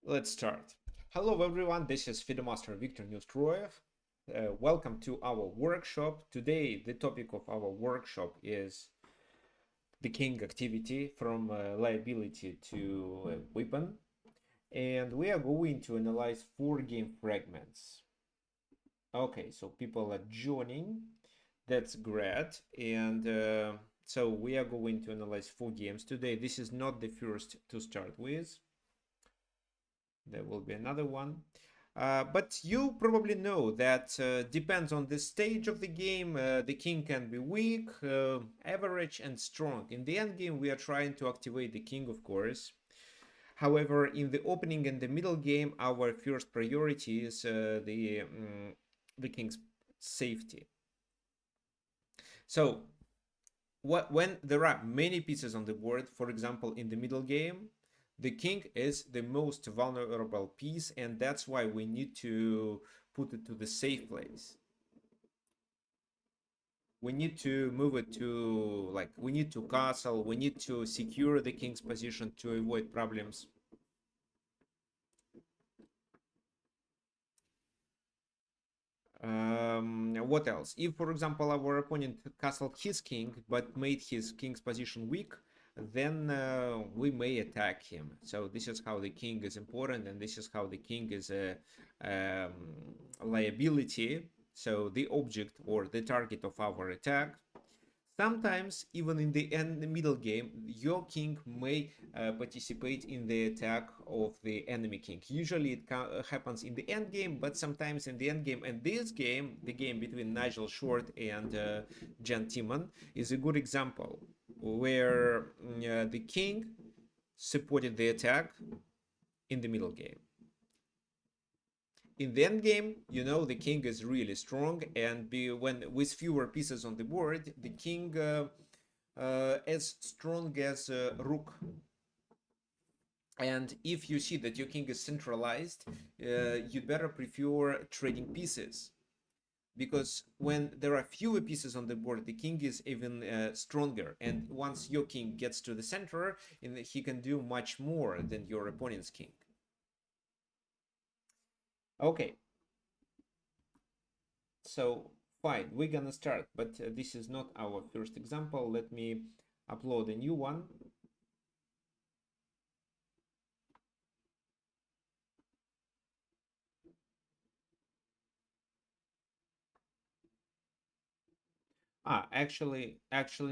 Let's start. Hello everyone, this is FideMaster Viktor Neustroyev. Welcome to our workshop. Today the topic of our workshop is the king activity from liability to weapon. And we are going to analyze 4 game fragments. Okay, so people are joining. That's great. And so we are going to analyze 4 games today. This is not the first to start with. There will be another one. But you probably know that depends on the stage of the game. The king can be weak, average, and strong. In the end game, we are trying to activate the king, of course. However, in the opening and the middle game, our first priority is the king's safety. So, when there are many pieces on the board, for example, in the middle game, the king is the most vulnerable piece, and that's why we need to put it to the safe place. We need to move it to, like, we need to castle, we need to secure the king's position to avoid problems. What else? If, for example, our opponent castled his king but made his king's position weak, then we may attack him. So this is how the king is important, and this is how the king is a liability, so the object or the target of our attack. Sometimes, even in the middle game, your king may participate in the attack of the enemy king. Usually it happens in the end game, but sometimes in the end game. And this game, the game between Nigel Short and Jan Timman, is a good example where the king supported the attack in the middle game. In the end game, you know, the king is really strong, and when with fewer pieces on the board, the king as strong as rook. And if you see that your king is centralized, you'd better prefer trading pieces, because when there are fewer pieces on the board, the king is even stronger, and once your king gets to the center, he can do much more than your opponent's king. Okay, so fine, we're gonna start, but this is not our first example. Let me upload a new one. Actually,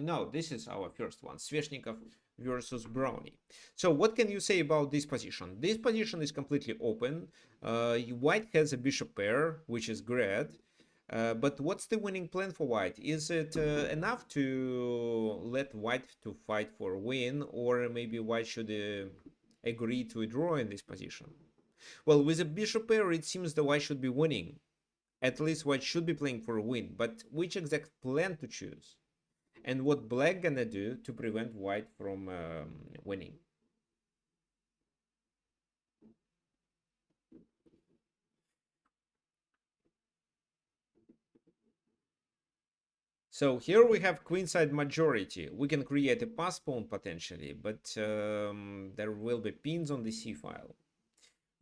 no, this is our first one. Sveshnikov versus Brownie. So what can you say about this position? This position is completely open. White has a bishop pair, which is great. But what's the winning plan for white? Is it enough to let white to fight for a win, or maybe white should agree to a draw in this position? Well, with a bishop pair, it seems the white should be winning. At least white should be playing for a win, but which exact plan to choose? And what black gonna do to prevent white from winning? So here we have queenside majority. We can create a pass pawn potentially, but there will be pins on the c file.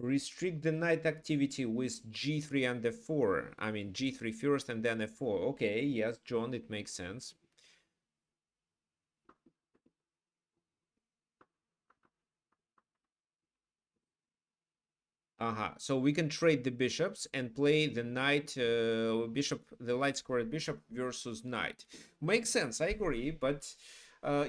Restrict the knight activity with g3 and f4. I mean g3 first and then f4. Okay, yes, John, it makes sense. So we can trade the bishops and play the knight, bishop, the light squared bishop versus knight. Makes sense, I agree, but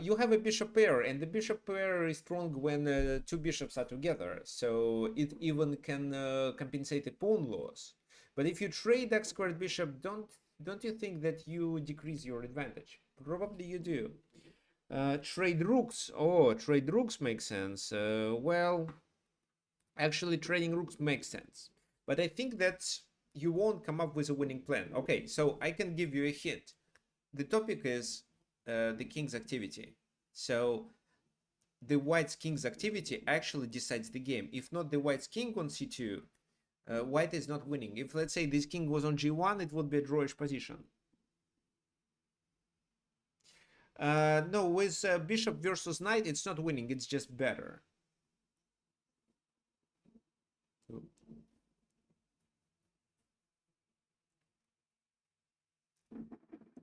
you have a bishop pair, and the bishop pair is strong when 2 bishops are together, so it even can compensate a pawn loss. But if you trade x squared bishop, don't you think that you decrease your advantage? Probably you do. Trade rooks. Oh, trade rooks makes sense. Well, actually trading rooks makes sense, but I think that you won't come up with a winning plan. Okay, so I can give you a hint. The topic is the king's activity. So the white's king's activity actually decides the game. If not the white's king on c2, white is not winning. If, let's say, this king was on g1, it would be a drawish position. No, with bishop versus knight, it's not winning, it's just better.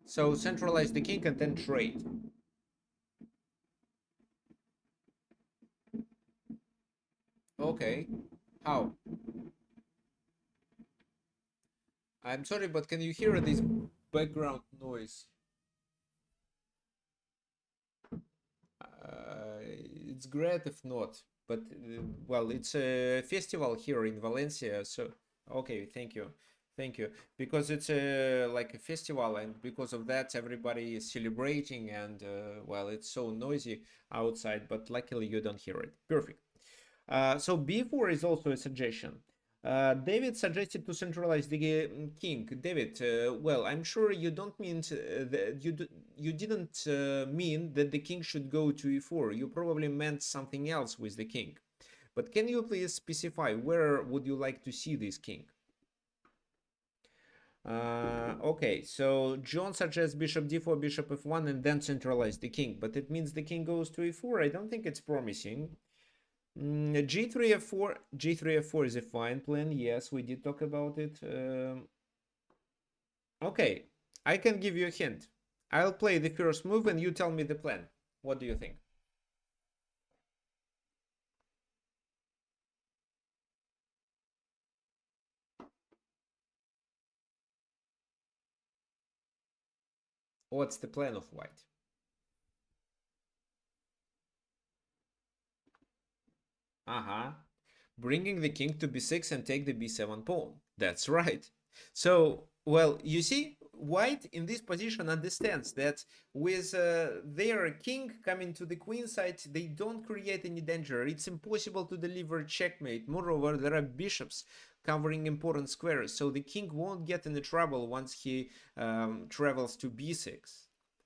So centralize the king and then trade. Okay. How? I'm sorry, but can you hear this background noise? It's great if not, but well, it's a festival here in Valencia, so okay, thank you, because it's like a festival, and because of that, everybody is celebrating, and well, it's so noisy outside, but luckily you don't hear it. Perfect. So B4 is also a suggestion. David suggested to centralize the king. David, well, I'm sure you don't mean that you didn't mean that the king should go to E4. You probably meant something else with the king. But can you please specify where would you like to see this king? Okay, so John suggests bishop d4, bishop f1, and then centralize the king. But it means the king goes to e4. I don't think it's promising. G3 f4. G3 f4 is a fine plan. Yes, we did talk about it. Okay, I can give you a hint. I'll play the first move and you tell me the plan. What do you think? What's the plan of white? Uh-huh. Bringing the king to b6 and take the b7 pawn. That's right. So, well, you see, white in this position understands that with their king coming to the queen side, they don't create any danger. It's impossible to deliver checkmate. Moreover, there are bishops covering important squares, so the king won't get into trouble once he travels to b6.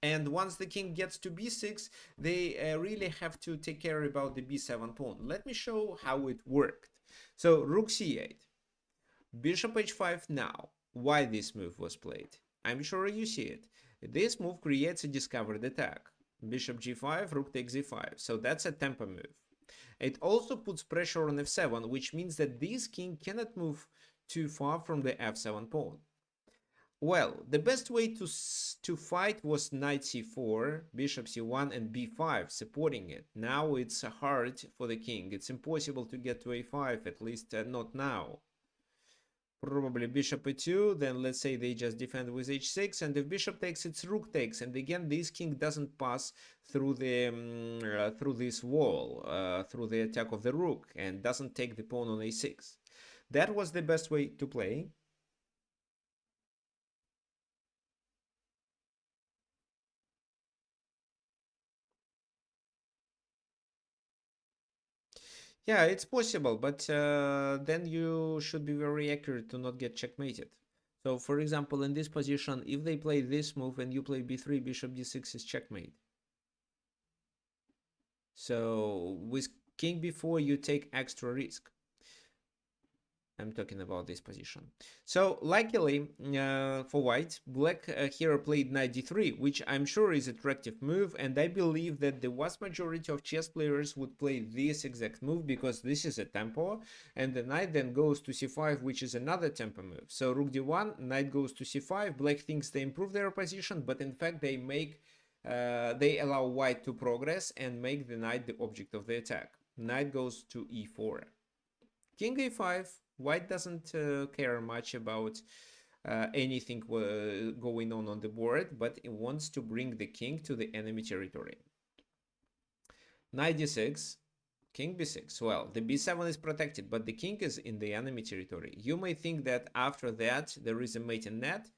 And once the king gets to b6, they really have to take care about the b7 pawn. Let me show how it worked. So rook c8, bishop h5 now. Why this move was played? I'm sure you see it. This move creates a discovered attack. Bishop g5, rook takes e5. So that's a tempo move. It also puts pressure on f7, which means that this king cannot move too far from the f7 pawn. Well, the best way to fight was knight c4, bishop c1, and b5, supporting it. Now it's hard for the king. It's impossible to get to a5, at least not now. Probably bishop e2, then let's say they just defend with h6, and if bishop takes, it's rook takes, and again this king doesn't pass through the through this wall, through the attack of the rook, and doesn't take the pawn on a6. That was the best way to play. Yeah, it's possible, but then you should be very accurate to not get checkmated. So, for example, in this position, if they play this move and you play b3, bishop d6 is checkmate. So, with king b4, you take extra risk. I'm talking about this position. So luckily for white, black here played knight d3, which I'm sure is an attractive move, and I believe that the vast majority of chess players would play this exact move because this is a tempo, and the knight then goes to c5, which is another tempo move. So rook d1, knight goes to c5, black thinks they improve their position, but in fact they allow white to progress and make the knight the object of the attack. Knight goes to e4. King a5, white doesn't care much about anything going on the board, but it wants to bring the king to the enemy territory. Knight d6, king b6. Well, the b7 is protected, but the king is in the enemy territory. You may think that after that there is a mate in net,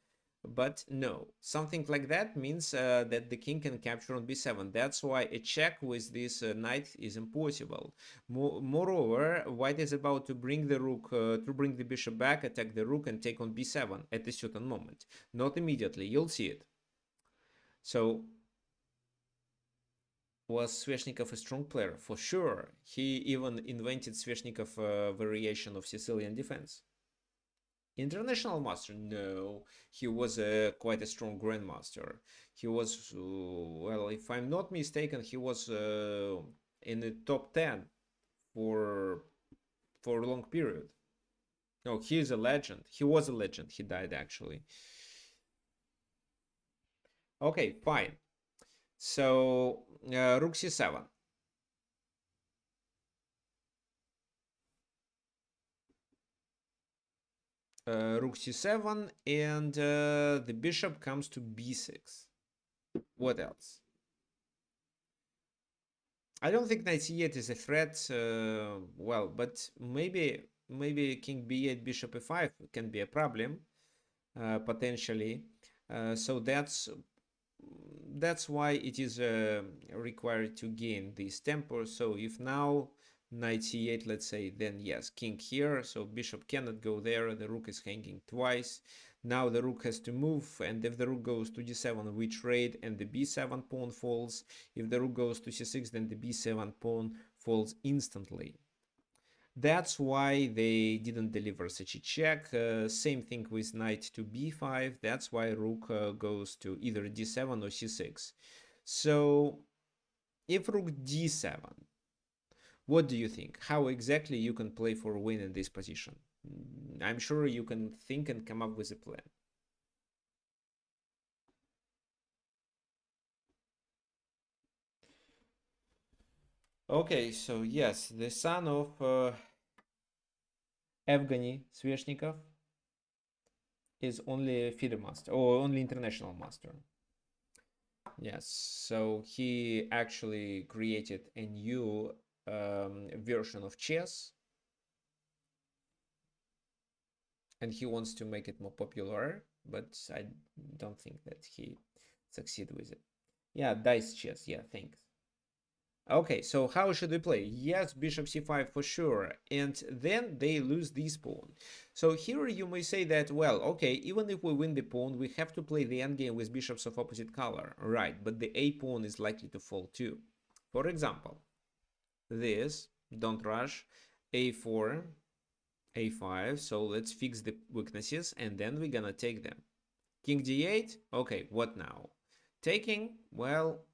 but no, something like that means that the king can capture on b7. That's why a check with this knight is impossible. Moreover, white is about to bring the rook, to bring the bishop back, attack the rook, and take on b7 at a certain moment. Not immediately, you'll see it. So, was Sveshnikov a strong player? For sure. He even invented Sveshnikov variation of Sicilian defense. International master? No, he was quite a strong grandmaster. He was, well, if I'm not mistaken, he was in the top 10 for a long period. No, he is a legend. He was a legend. He died actually. Okay, fine. So rook c7. Rook c7, and the bishop comes to b6. What else? I don't think knight c8 is a threat. Well, but maybe king b8, bishop e5 can be a problem potentially. So that's why it is required to gain this tempo. So if now knight c8, let's say, then yes, king here, so bishop cannot go there, the rook is hanging twice. Now the rook has to move, and if the rook goes to d7, we trade, and the b7 pawn falls. If the rook goes to c6, then the b7 pawn falls instantly. That's why they didn't deliver such a check. Same thing with knight to b5. That's why rook goes to either d7 or c6. So if rook d7, what do you think? How exactly you can play for a win in this position? I'm sure you can think and come up with a plan. Okay, so yes, the son of Evgeny Sveshnikov is only FIDE master or only international master. Yes, so he actually created a new version of chess, and he wants to make it more popular, but I don't think that he succeed with it. Yeah, dice chess. Yeah, thanks. Okay, so how should we play? Yes, bishop c5 for sure, and then they lose this pawn. So here you may say that, well, okay, even if we win the pawn, we have to play the endgame with bishops of opposite color, right? But the a pawn is likely to fall too. For example, this, don't rush, a4, a5, so let's fix the weaknesses, and then we're gonna take them. King d8, okay, what now? Taking, well,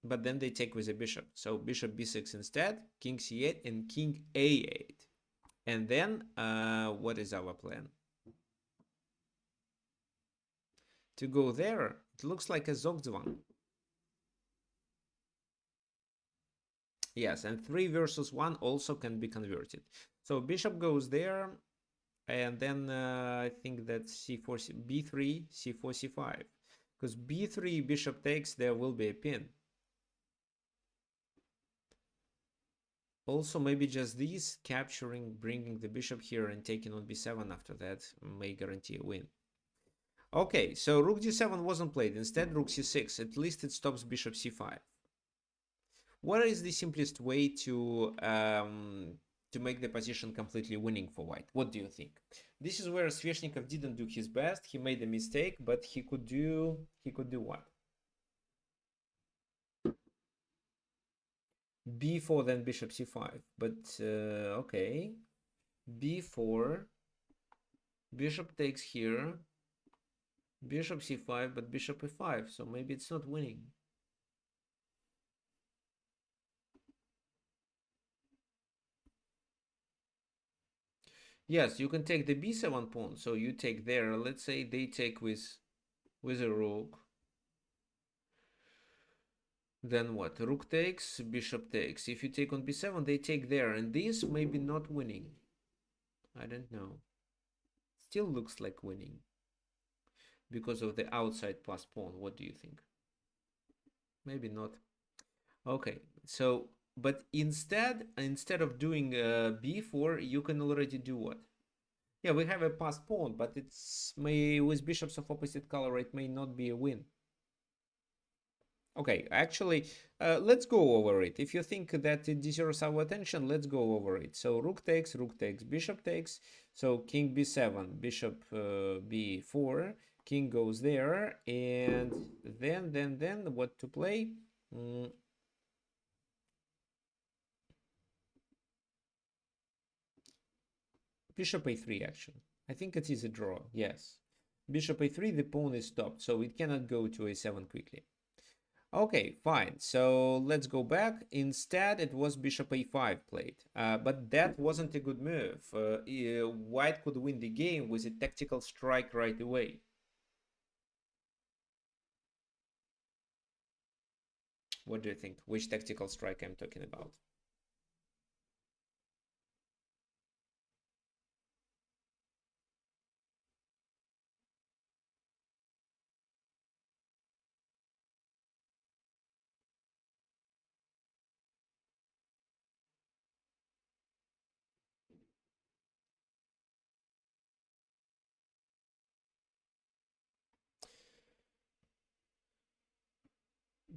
but then they take with a bishop. So bishop b6 instead, king c8 and king a8. And then what is our plan? To go there, it looks like a Zugzwang. Yes, and 3 versus 1 also can be converted. So bishop goes there, and then I think that c4, b3, c4, c5. Because b3, bishop takes, there will be a pin. Also, maybe just these, capturing, bringing the bishop here and taking on b7 after that may guarantee a win. Okay, so rook d7 wasn't played. Instead, rook c6. At least it stops bishop c5. What is the simplest way to make the position completely winning for white? What do you think? This is where Sveshnikov didn't do his best. He made a mistake, but he could do what? b4, then bishop c5. But okay, b4, bishop takes here, bishop c5, but bishop e5. So maybe it's not winning. Yes, you can take the b7 pawn. So you take there. Let's say they take with a rook. Then what? Rook takes, bishop takes. If you take on b7, they take there. And this may be not winning. I don't know. Still looks like winning. Because of the outside pass pawn. What do you think? Maybe not. Okay, so, but instead of doing b4, you can already do what? Yeah, we have a passed pawn, but it's may with bishops of opposite color, it may not be a win. Okay, actually, let's go over it. If you think that it deserves our attention, let's go over it. So rook takes, bishop takes. So king b7, bishop b4, king goes there, and then what to play? Bishop a3, actually. I think it is a draw, yes. Bishop a3, the pawn is stopped, so it cannot go to a7 quickly. Okay, fine. So let's go back. Instead, it was bishop a5 played. But that wasn't a good move. White could win the game with a tactical strike right away. What do you think? Which tactical strike I'm talking about?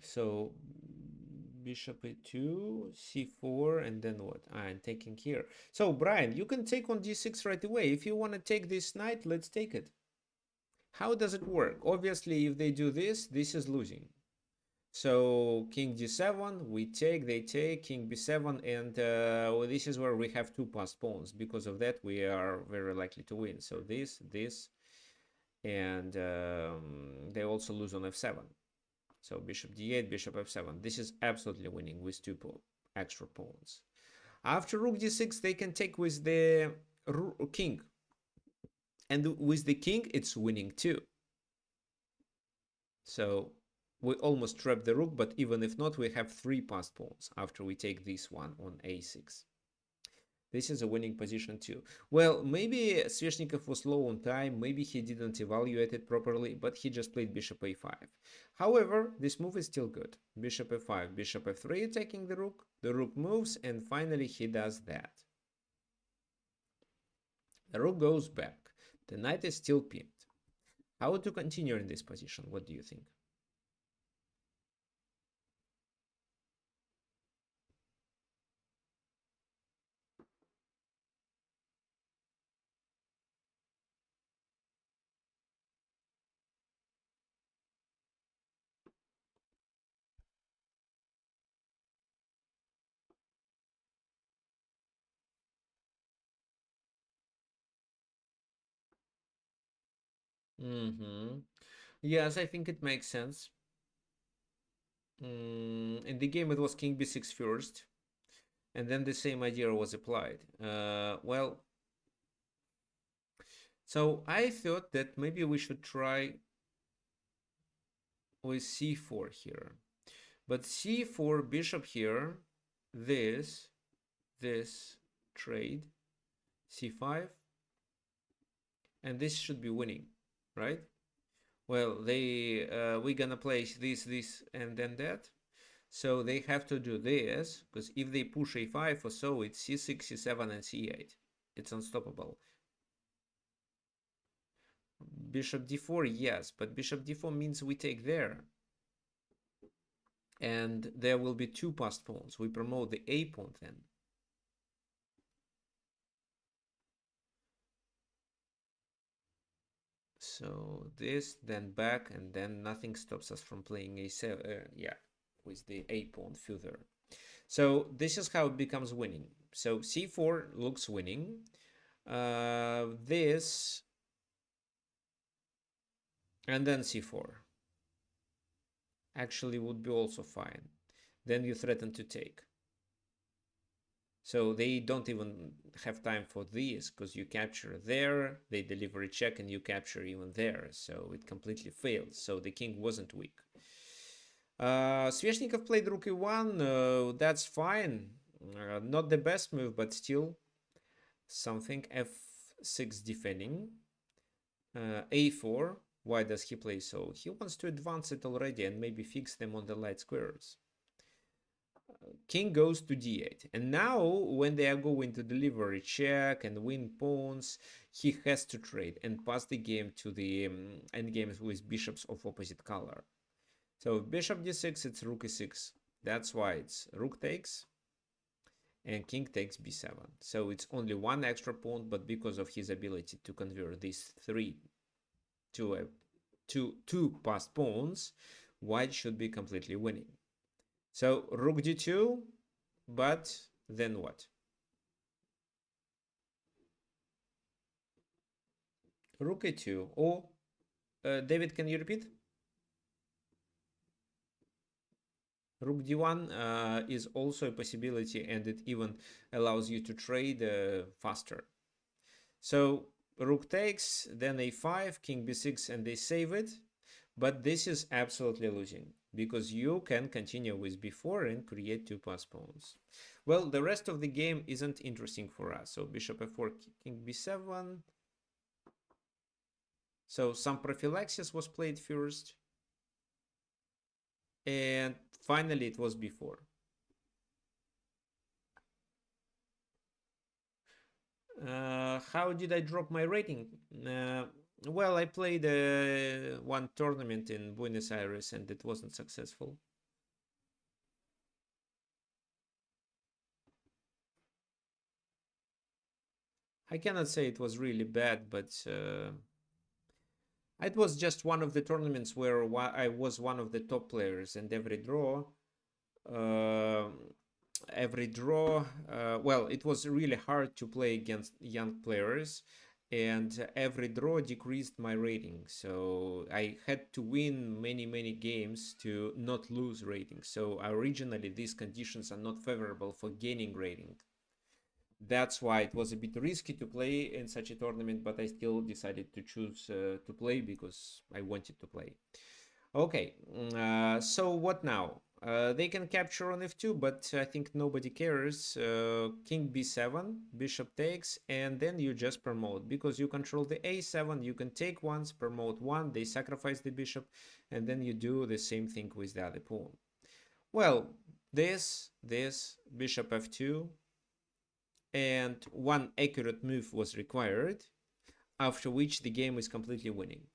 So bishop a2, c4, and then what? I'm taking here. So Brian, you can take on d6 right away. If you want to take this knight, let's take it. How does it work? Obviously, if they do this, this is losing. So king d7, we take, they take, king b7, and well, this is where we have two passed pawns. Because of that, we are very likely to win. So this, and they also lose on f7. So bishop d8, bishop f7. This is absolutely winning with two extra pawns. After rook d6, they can take with the king. And with the king, it's winning too. So we almost trap the rook, but even if not, we have three passed pawns after we take this one on a6. This is a winning position too. Well, maybe Sveshnikov was low on time, maybe he didn't evaluate it properly, but he just played bishop a5. However, this move is still good. Bishop f5, bishop f3 attacking the rook moves, and finally he does that. The rook goes back. The knight is still pinned. How to continue in this position? What do you think? Yes, I think it makes sense. In the game, it was king b6 first, and then the same idea was applied. Well, so I thought that maybe we should try with c4 here. But c4, bishop here, this trade, c5, and this should be winning, right? Well, we're gonna place this, and then that. So they have to do this, because if they push a5 or so, it's c6, c7, and c8. It's unstoppable. Bishop d4, yes, but bishop d4 means we take there. And there will be two passed pawns. We promote the a pawn then. So this, then back, and then nothing stops us from playing a7, yeah, with the a pawn further. So this is how it becomes winning. So c4 looks winning. This, and then c4 actually would be also fine. Then you threaten to take. So they don't even have time for this, because you capture there, they deliver a check, and you capture even there. So it completely fails. So the king wasn't weak. Sveshnikov played rook e1. That's fine. Not the best move, but still something. f6 defending. a4. Why does he play so? He wants to advance it already and maybe fix them on the light squares. King goes to d8, and now when they are going to deliver a check and win pawns, he has to trade and pass the game to the endgames with bishops of opposite color. So bishop d6, it's rook e6. That's why it's rook takes and king takes b7. So it's only one extra pawn, but because of his ability to convert these three to two passed pawns, white should be completely winning. So rook d2, but then what? Rook a2. Or, David, can you repeat? Rook d1 is also a possibility, and it even allows you to trade faster. So rook takes, then a5, king b6, and they save it. But this is absolutely losing because you can continue with b4 and create two pass pawns. Well, the rest of the game isn't interesting for us. So bishop f4, king b7. So some prophylaxis was played first. And finally it was b4. How did I drop my rating? Well, I played one tournament in Buenos Aires and it wasn't successful. I cannot say it was really bad, but it was just one of the tournaments where I was one of the top players, and uh, every draw, well, it was really hard to play against young players, and every draw decreased my rating. So I had to win many games to not lose rating. So originally, these conditions are not favorable for gaining rating. That's why it was a bit risky to play in such a tournament, but I still decided to choose to play because I wanted to play. Okay, so what now? They can capture on f2, but I think nobody cares. King b7, bishop takes, and then you just promote. Because you control the a7, you can take once, promote one, they sacrifice the bishop, and then you do the same thing with the other pawn. Well, this, bishop f2, and one accurate move was required, after which the game is completely winning.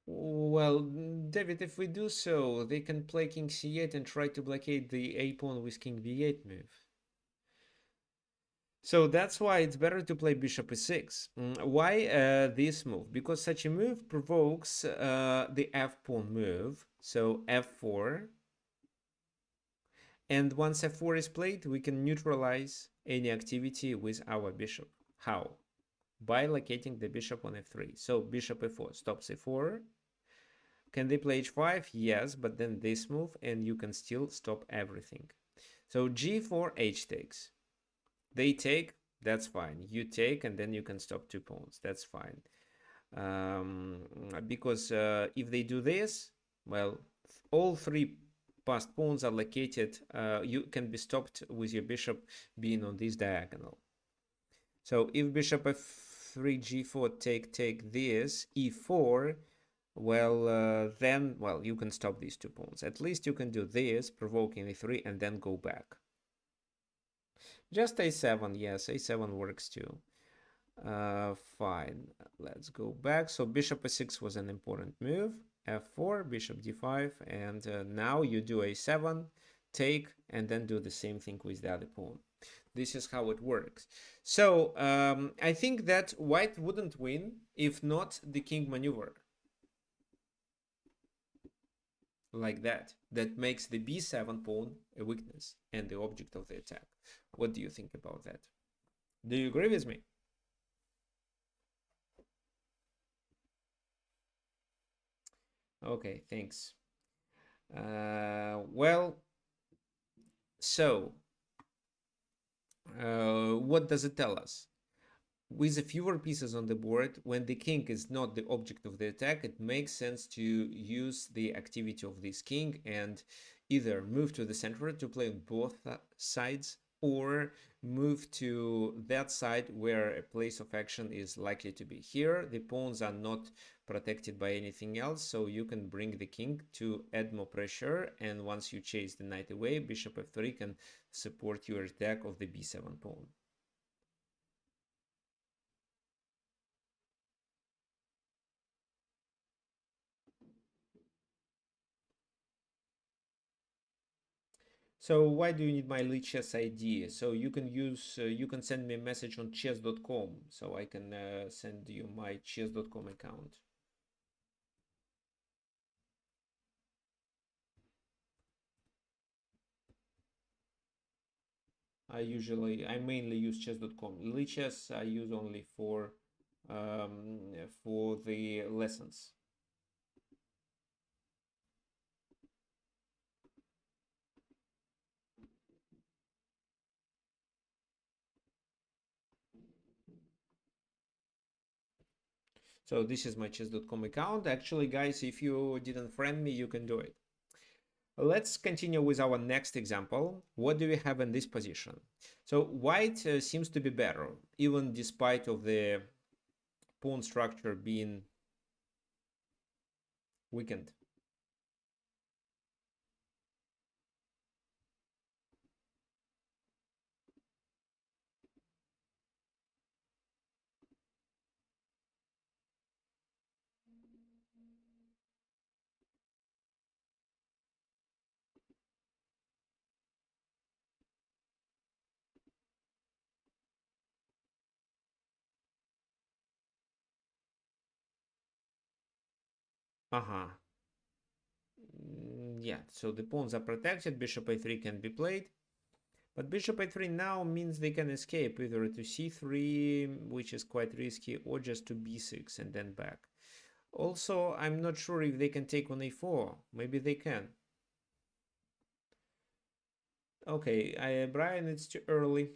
Well, David, if we do so, they can play king c8 and try to blockade the a pawn with king b8 move. So that's why it's better to play bishop e6. Why this move? Because such a move provokes the f pawn move, so f4. And once f4 is played, we can neutralize any activity with our bishop. How? By locating the bishop on f3. So bishop e4 stops e4. Can they play h5? Yes, but then this move and you can still stop everything. So g4, h takes. They take, that's fine. You take and then you can stop two pawns. That's fine. Because if they do this, well, all three passed pawns are located. You can be stopped with your bishop being on this diagonal. So if bishop f3, g4, take this, e4, well, then, well, you can stop these two pawns. At least you can do this, provoking a3, and then go back. Just a7, yes, a7 works too. Fine, let's go back. So bishop a6 was an important move. f4, bishop d5, and now you do a7, take, and then do the same thing with the other pawn. This is how it works. So I think that white wouldn't win if not the king maneuver. Like that. That makes the b7 pawn a weakness and the object of the attack. What do you think about that? Do you agree with me? Okay, thanks. Well, so what does it tell us? With the fewer pieces on the board, when the king is not the object of the attack, it makes sense to use the activity of this king and either move to the center to play on both sides, or move to that side where a place of action is likely to be. Here, the pawns are not protected by anything else, so you can bring the king to add more pressure, and once you chase the knight away, bishop f3 can support your attack of the b7 pawn. So why do you need my chess ID? So you can use, you can send me a message on chess.com, so I can send you my chess.com account. I mainly use chess.com. Lichess I use only for the lessons. So this is my chess.com account. Actually, guys, if you didn't friend me, you can do it. Let's continue with our next example. What do we have in this position? So white seems to be better, even despite of the pawn structure being weakened. Uh-huh. Yeah, so the pawns are protected, bishop a3 can be played. But bishop a3 now means they can escape either to c3, which is quite risky, or just to b6 and then back. Also, I'm not sure if they can take on a4. Maybe they can. Okay, Brian, it's too early.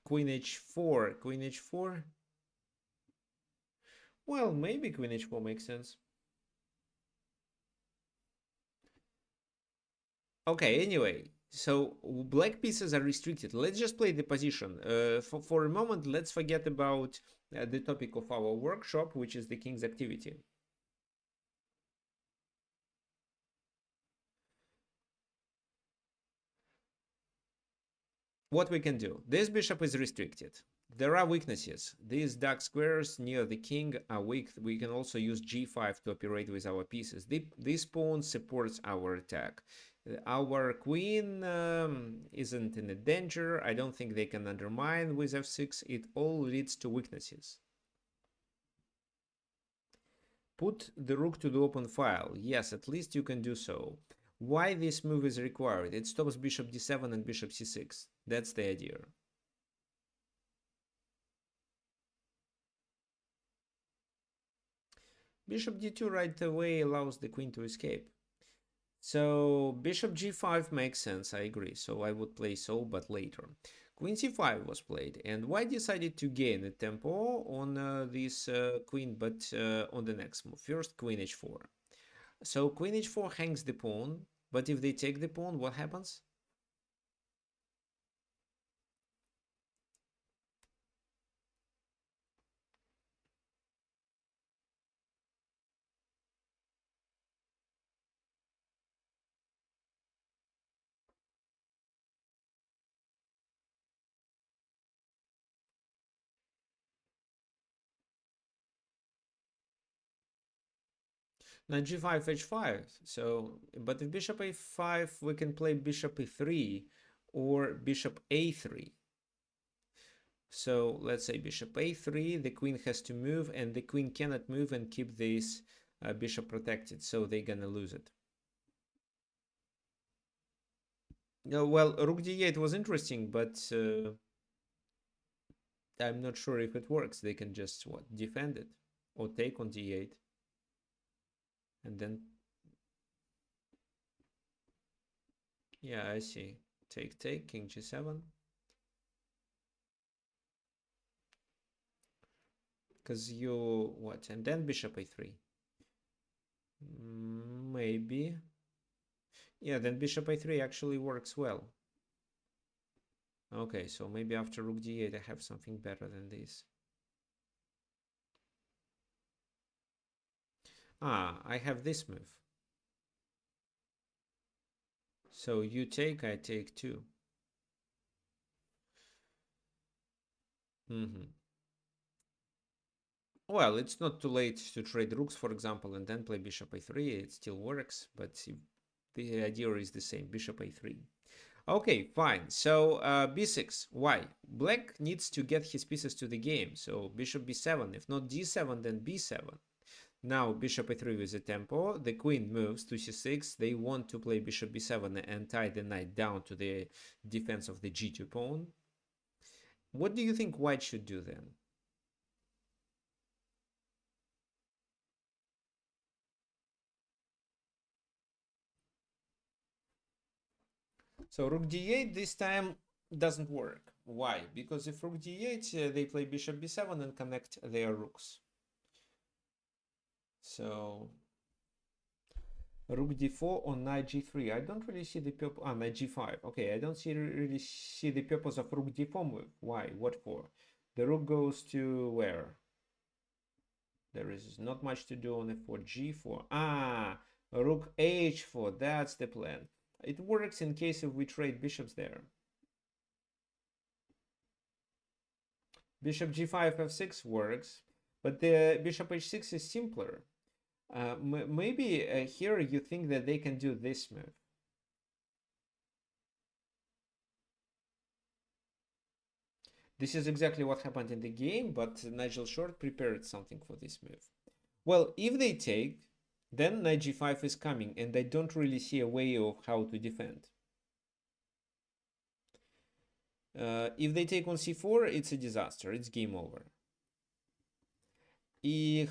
Queen h4, queen h4. Well, maybe queen h4 makes sense. Okay, anyway, so black pieces are restricted. Let's just play the position. For a moment, let's forget about the topic of our workshop, which is the king's activity. What we can do? This bishop is restricted. There are weaknesses. These dark squares near the king are weak. We can also use g5 to operate with our pieces. This pawn supports our attack. Our queen isn't in a danger. I don't think they can undermine with f6. It all leads to weaknesses. Put the rook to the open file. Yes, at least you can do so. Why this move is required? It stops bishop d7 and bishop c6. That's the idea. Bishop d2 right away allows the queen to escape. So bishop g5 makes sense, I agree. So I would play so, but later. Queen c5 was played, and white decided to gain a tempo on this queen, but on the next move. First, queen h4. So queen h4 hangs the pawn, but if they take the pawn, what happens? Now g5, h5. So, but if bishop a5, we can play bishop e3 or bishop a3. So let's say bishop a3, the queen has to move, and the queen cannot move and keep this bishop protected, so they're gonna lose it. Well, rook d8 was interesting, but I'm not sure if it works. They can just defend it or take on d8, and then yeah, I see. Take, king g7. Because you what? And then bishop a3. Maybe. Yeah, then bishop a3 actually works well. Okay, so maybe after rook d8 I have something better than this. Ah, I have this move. So you take, I take too. Well, it's not too late to trade rooks, for example, and then play bishop a3. It still works, but the idea is the same, bishop a3. Okay, fine. So b6. Why? Black needs to get his pieces to the game. So bishop b7. If not d7, then b7. Now bishop a3 with the tempo. The queen moves to c6. They want to play bishop b7 and tie the knight down to the defense of the g2 pawn. What do you think white should do then? So rook d8 this time doesn't work. Why? Because if rook d8, they play bishop b7 and connect their rooks. So rook d4 on knight g3. I don't really see the purpose. Ah, knight g5. Okay, I don't really see the purpose of rook d4 move. Why? What for? The rook goes to where? There is not much to do on f4, g4. Ah, rook h4. That's the plan. It works in case if we trade bishops there. Bishop g5 f6 works, but the bishop h6 is simpler. Maybe here you think that they can do this move. This is exactly what happened in the game, but Nigel Short prepared something for this move. Well, if they take, then knight g5 is coming, and I don't really see a way of how to defend. If they take on c4, it's a disaster. It's game over.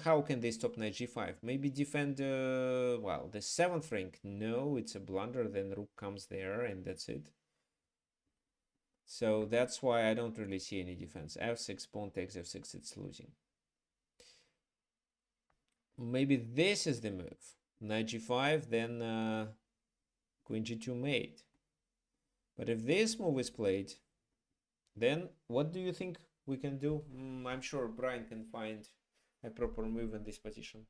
How can they stop knight g5? Maybe defend, well, the 7th rank. No, it's a blunder. Then rook comes there, and that's it. So that's why I don't really see any defense. f6, pawn takes f6, it's losing. Maybe this is the move. Knight g5, then queen g2 mate. But if this move is played, then what do you think we can do? I'm sure Brian can find a proper move in this position.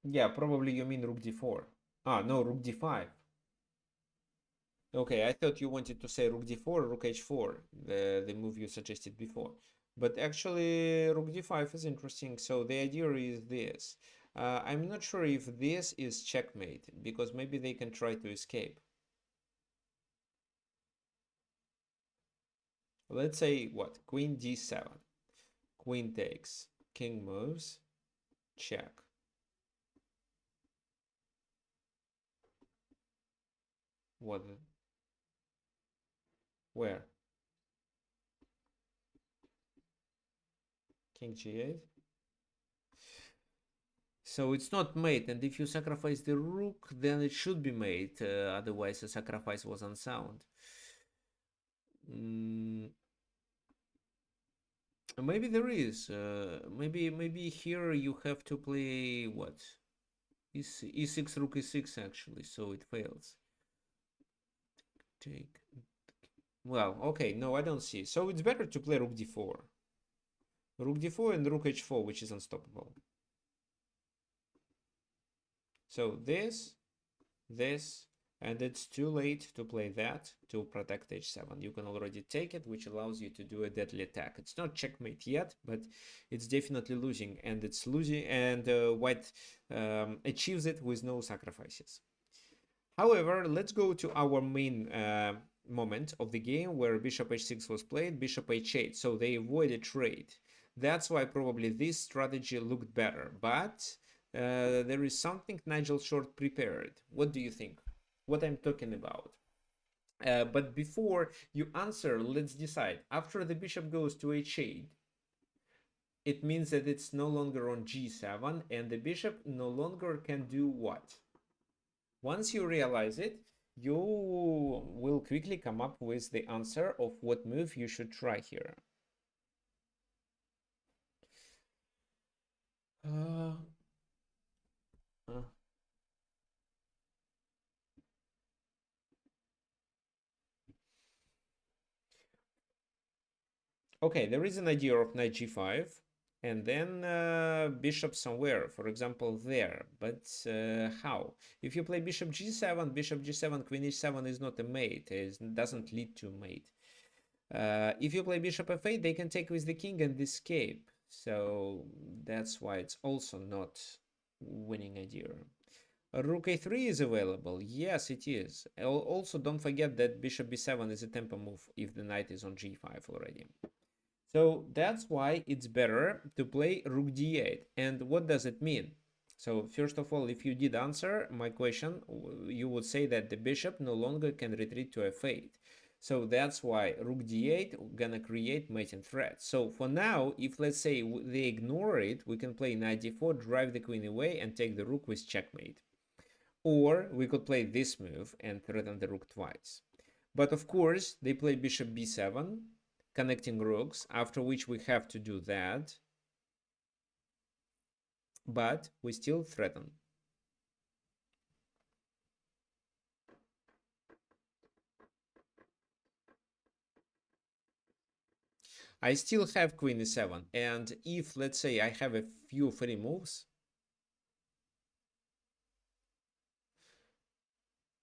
Yeah, probably you mean rook d4. Ah, no, rook d5. Okay, I thought you wanted to say rook d4, rook h4, the move you suggested before. But actually, rook d5 is interesting. So the idea is this. I'm not sure if this is checkmate, because maybe they can try to escape. Let's say what? Queen d7. Queen takes. King moves. Check. What? Where? King g8. So it's not mate, and if you sacrifice the rook, then it should be mate. Otherwise, the sacrifice was unsound. Maybe there is. Maybe here you have to play what? E6 rook e6 actually, so it fails. Take. Well, okay, no, I don't see. So it's better to play rook d4. Rook d4 and rook h4, which is unstoppable. So this, and it's too late to play that to protect h7. You can already take it, which allows you to do a deadly attack. It's not checkmate yet, but it's definitely losing, and it's losing, and white achieves it with no sacrifices. However, let's go to our main moment of the game where bishop h6 was played, bishop h8, so they avoided trade. That's why probably this strategy looked better, but there is something Nigel Short prepared. What do you think? What I'm talking about? But before you answer, let's decide. After the bishop goes to h8, it means that it's no longer on g7, and the bishop no longer can do what? Once you realize it, you will quickly come up with the answer of what move you should try here. Okay, there is an idea of knight g5 and then bishop somewhere, for example there, but how? If you play bishop g7, queen h7 is not a mate, it doesn't lead to mate. If you play bishop f8, they can take with the king and escape, so that's why it's also not winning idea. Rook a3 is available. Yes, it is. Also, don't forget that bishop b7 is a tempo move if the knight is on g5 already. So that's why it's better to play rook d8. And what does it mean? So first of all, if you did answer my question, you would say that the bishop no longer can retreat to f8. So that's why rook d8 gonna create mating threat. So for now, if let's say they ignore it, we can play knight d4, drive the queen away, and take the rook with checkmate. Or we could play this move and threaten the rook twice. But of course, they play bishop b7, connecting rooks, after which we have to do that. But we still threaten. I still have queen e7, and if, let's say, I have a few free moves,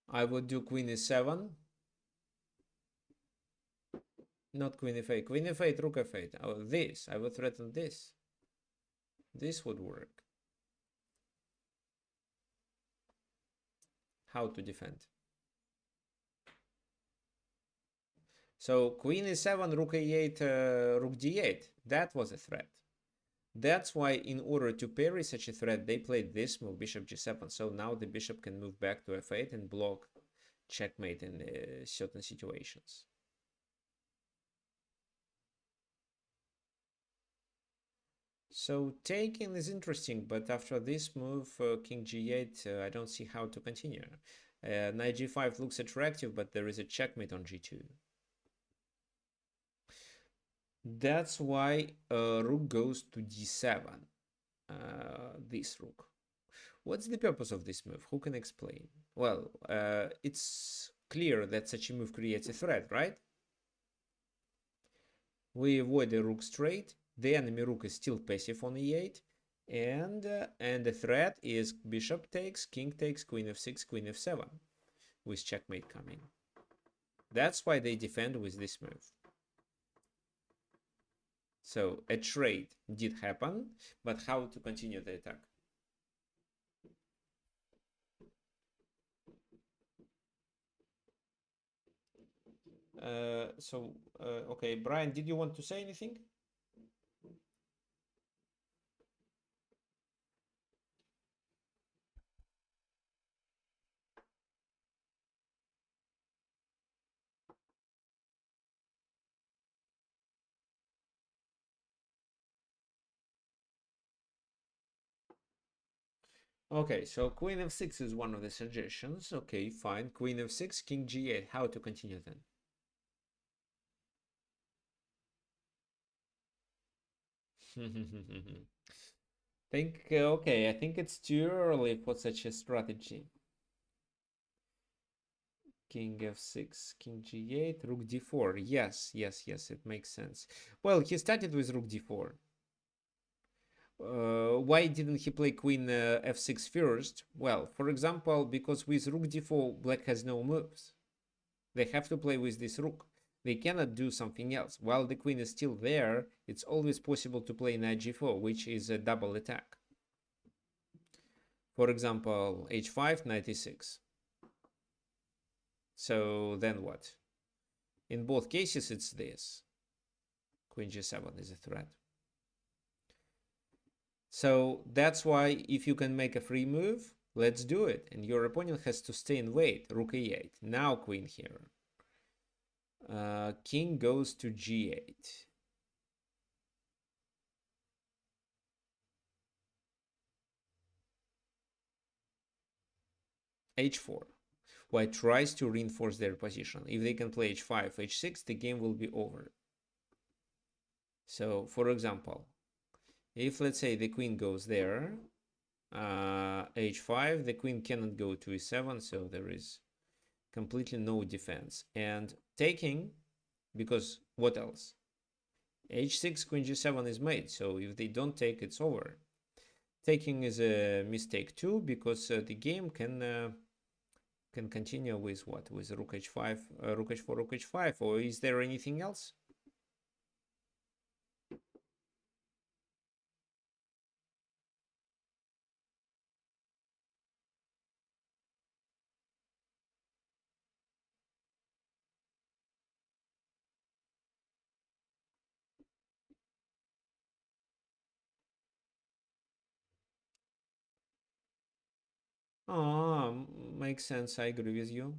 I would do queen e7. Not queen f8. Queen f8, rook f8. Oh, this. I would threaten this. This would work. How to defend? So queen e7, rook a8, rook d8. That was a threat. That's why in order to parry such a threat, they played this move, bishop g7. So now the bishop can move back to f8 and block checkmate in certain situations. So taking is interesting, but after this move, king g8, I don't see how to continue. Knight g5 looks attractive, but there is a checkmate on g2. That's why rook goes to d7. This rook. What's the purpose of this move? Who can explain? Well, it's clear that such a move creates a threat, right? We avoid the rook straight. The enemy rook is still passive on e8. And the threat is bishop takes, king takes, queen f6, queen f7 with checkmate coming. That's why they defend with this move. So a trade did happen, but how to continue the attack? Okay, Brian, did you want to say anything? Okay, so queen f6 is one of the suggestions. Okay, fine. Queen f6, king g8. How to continue then? Okay, I think it's too early for such a strategy. King f6, king g8, rook d4. Yes, it makes sense. Well, he started with rook d4. Why didn't he play queen f6 first? Well, for example, because with rook d4, black has no moves. They have to play with this rook. They cannot do something else. While the queen is still there, it's always possible to play knight g4, which is a double attack. For example, h5, knight e6. So then what? In both cases, it's this. Queen g7 is a threat. So that's why if you can make a free move, let's do it. And your opponent has to stay and wait. Rook e8. Now queen here. King goes to g8. h4. White tries to reinforce their position. If they can play h5, h6, the game will be over. So, for example, if let's say the queen goes there, h5, the queen cannot go to e7, so there is completely no defense. And taking, because what else? h6, queen g7 is made, so if they don't take, it's over. Taking is a mistake too, because the game can continue with what? With rook h5, rook h4, rook h5, or is there anything else? Oh, makes sense. I agree with you.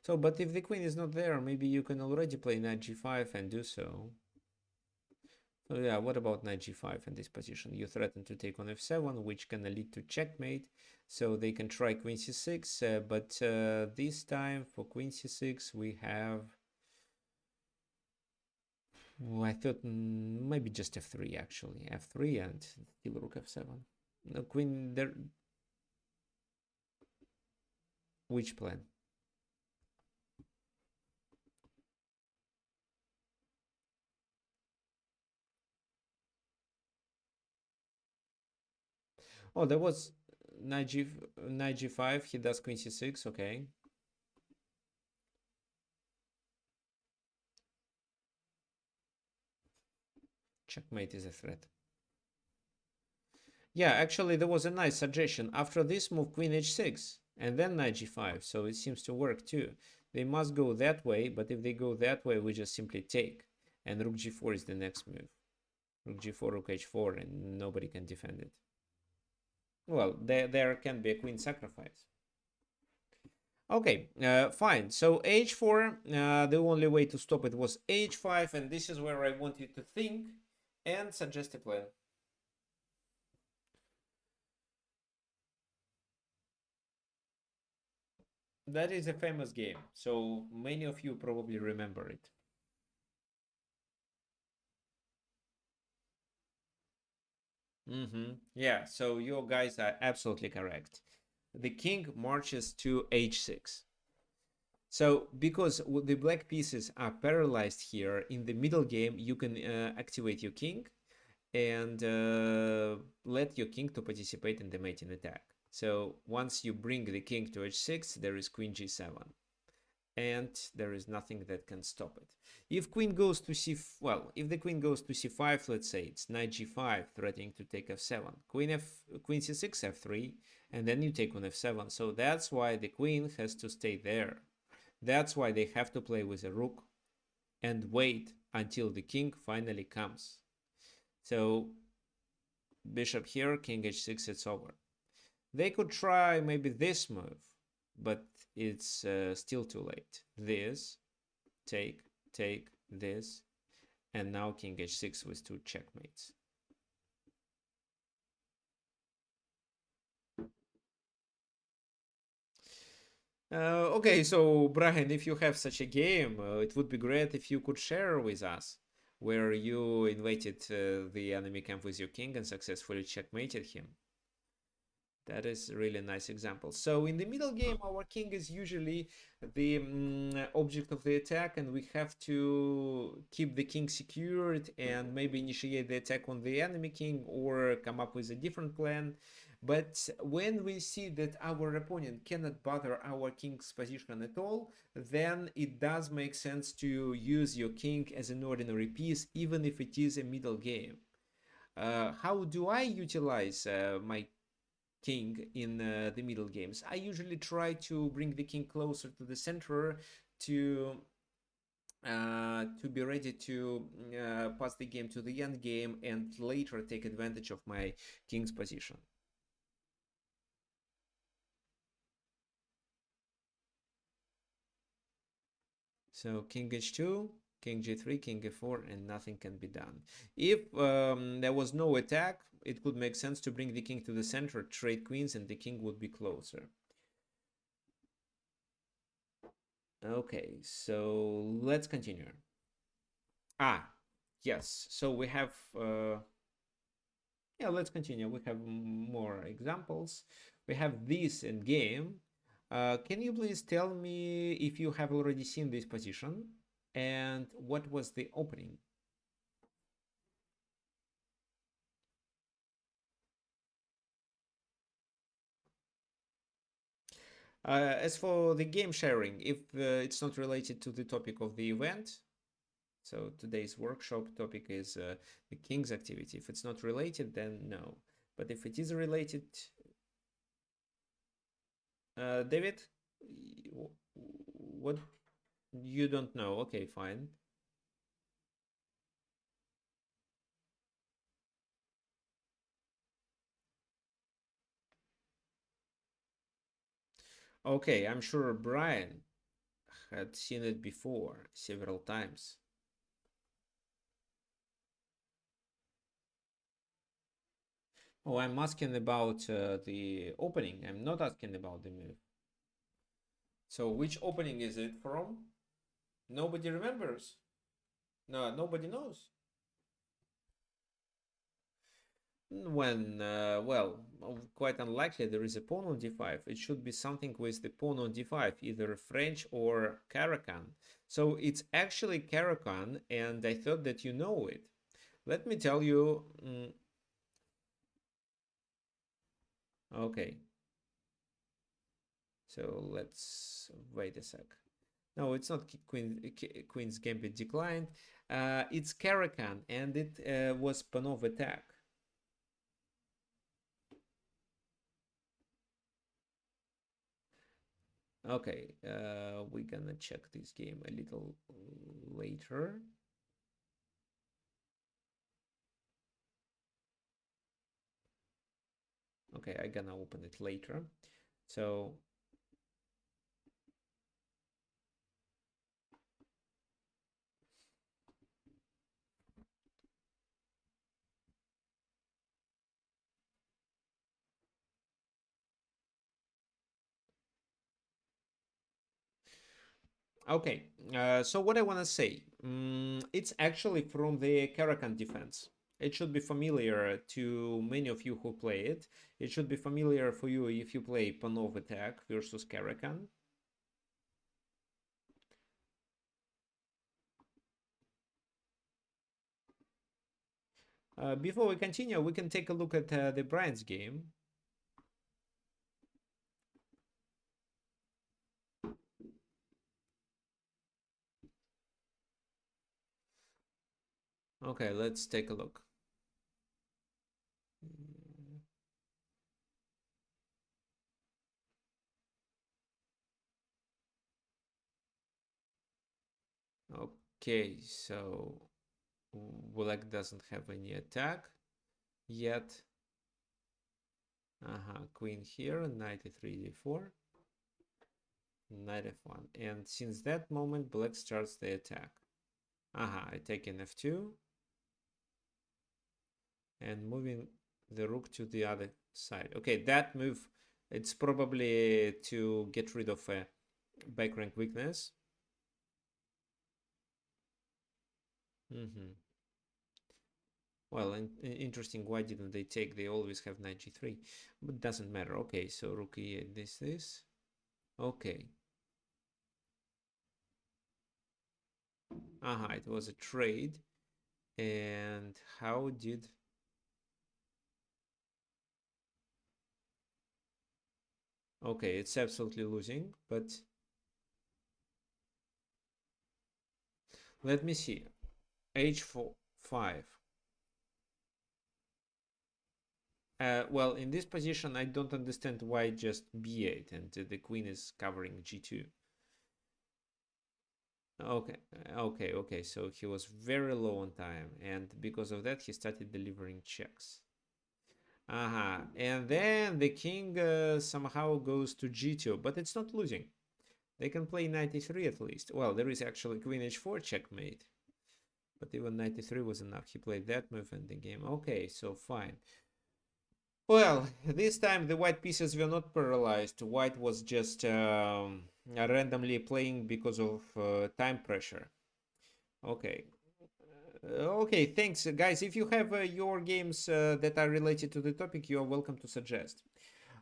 So, but if the queen is not there, maybe you can already play knight g5 and do so. So yeah, what about knight g5 in this position? You threaten to take on f7, which can lead to checkmate. So they can try queen c6, but this time for queen c6 we have... Oh, I thought maybe just f3 actually. f3 and still rook f7. No, queen there... Which plan? Oh, there was knight g5. He does queen c6. Okay. Checkmate is a threat. Yeah, actually, there was a nice suggestion. After this move, queen h6, and then knight g5. So it seems to work too. They must go that way, but if they go that way, we just simply take. And rook g4 is the next move. Rook g4, rook h4, and nobody can defend it. Well, there can be a queen sacrifice. Okay, fine. So h4, the only way to stop it was h5, and this is where I want you to think and suggest a plan. That is a famous game, so many of you probably remember it. Yeah, so you guys are absolutely correct. The king marches to h6. So because the black pieces are paralyzed here, in the middle game, you can activate your king and let your king to participate in the mating attack. So once you bring the king to h6, there is queen g7. And there is nothing that can stop it. If queen goes to if the queen goes to c5, let's say it's knight g5, threatening to take f7, queen c6, f3, and then you take on f7. So that's why the queen has to stay there. That's why they have to play with a rook and wait until the king finally comes. So bishop here, king h6, it's over. They could try maybe this move, but it's still too late. This, take this, and now king h6 with two checkmates. Okay, so Brian, if you have such a game, it would be great if you could share with us where you invaded the enemy camp with your king and successfully checkmated him. That is a really nice example. So in the middle game, our king is usually the object of the attack, and we have to keep the king secured and maybe initiate the attack on the enemy king or come up with a different plan. But when we see that our opponent cannot bother our king's position at all, then it does make sense to use your king as an ordinary piece, even if it is a middle game. How do I utilize my king in the middle games? I usually try to bring the king closer to the center to be ready to pass the game to the end game and later take advantage of my king's position. So king h2, king g3, king f4, and nothing can be done. If there was no attack, it could make sense to bring the king to the center, trade queens, and the king would be closer. Okay, so let's continue. Ah, yes. So we have, yeah, let's continue. We have more examples. We have this in game. Can you please tell me if you have already seen this position and what was the opening? As for the game sharing, if it's not related to the topic of the event, so today's workshop topic is the king's activity. If it's not related, then no. But if it is related, David, what? You don't know? Okay, fine. Okay, I'm sure Brian had seen it before several times. Oh, I'm asking about the opening. I'm not asking about the move. So which opening is it from? Nobody remembers. No, nobody knows. When, well, quite unlikely there is a pawn on d5. It should be something with the pawn on d5, either French or Caracan. So it's actually Caracan, and I thought that you know it. Let me tell you. Okay, so let's wait a sec. No, it's not Queen's Gambit declined. It's Caracan, and it was Panov attack. Okay, we're gonna check this game a little later. Okay, I'm gonna open it later. So, okay, so what I wanna say, it's actually from the Caracan defense. It should be familiar to many of you who play it. It should be familiar for you if you play Panov attack versus Caracan. Before we continue, we can take a look at the Brian's game. Okay, let's take a look. Okay, so Black doesn't have any attack yet. Queen here, knight e3, d4, knight f1. And since that moment, Black starts the attack. I take in f2 and moving the rook to the other side. Okay, that move, it's probably to get rid of a back rank weakness. Well, interesting. Why didn't they take? They always have knight g3, but doesn't matter. Okay, so rook e8, this. Okay. It was a trade. And how did... Okay, it's absolutely losing, but let me see. H4, 5. Well, in this position, I don't understand why just b8 and the queen is covering g2. Okay. So he was very low on time, and because of that, he started delivering checks. And then the king somehow goes to g2, but it's not losing. They can play 93 at least. Well, there is actually queen h4 checkmate. But even 93 was enough. He played that move in the game. Okay, so fine. Well, this time the white pieces were not paralyzed. White was just randomly playing because of time pressure. Okay. Okay, thanks, guys. If you have your games that are related to the topic, you are welcome to suggest.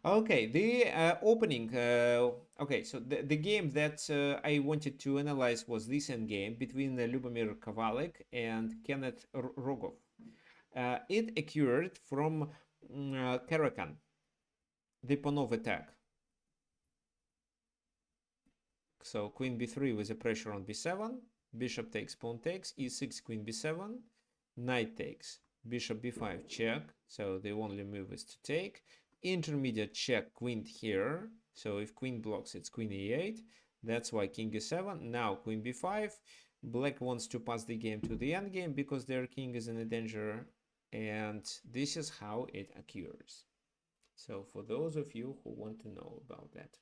Okay, the opening. Okay, so the game that I wanted to analyze was this endgame between Lubomir Kovalek and Kenneth Rogov. It occurred from Karakan, the Panov attack. So queen b3 with a pressure on b7, bishop takes, pawn takes, e6, queen b7, knight takes, bishop b5 check, so the only move is to take, intermediate check, queen here, so if queen blocks it's queen e8, that's why king e7, now queen b5, black wants to pass the game to the endgame because their king is in a danger, and this is how it occurs. So for those of you who want to know about that.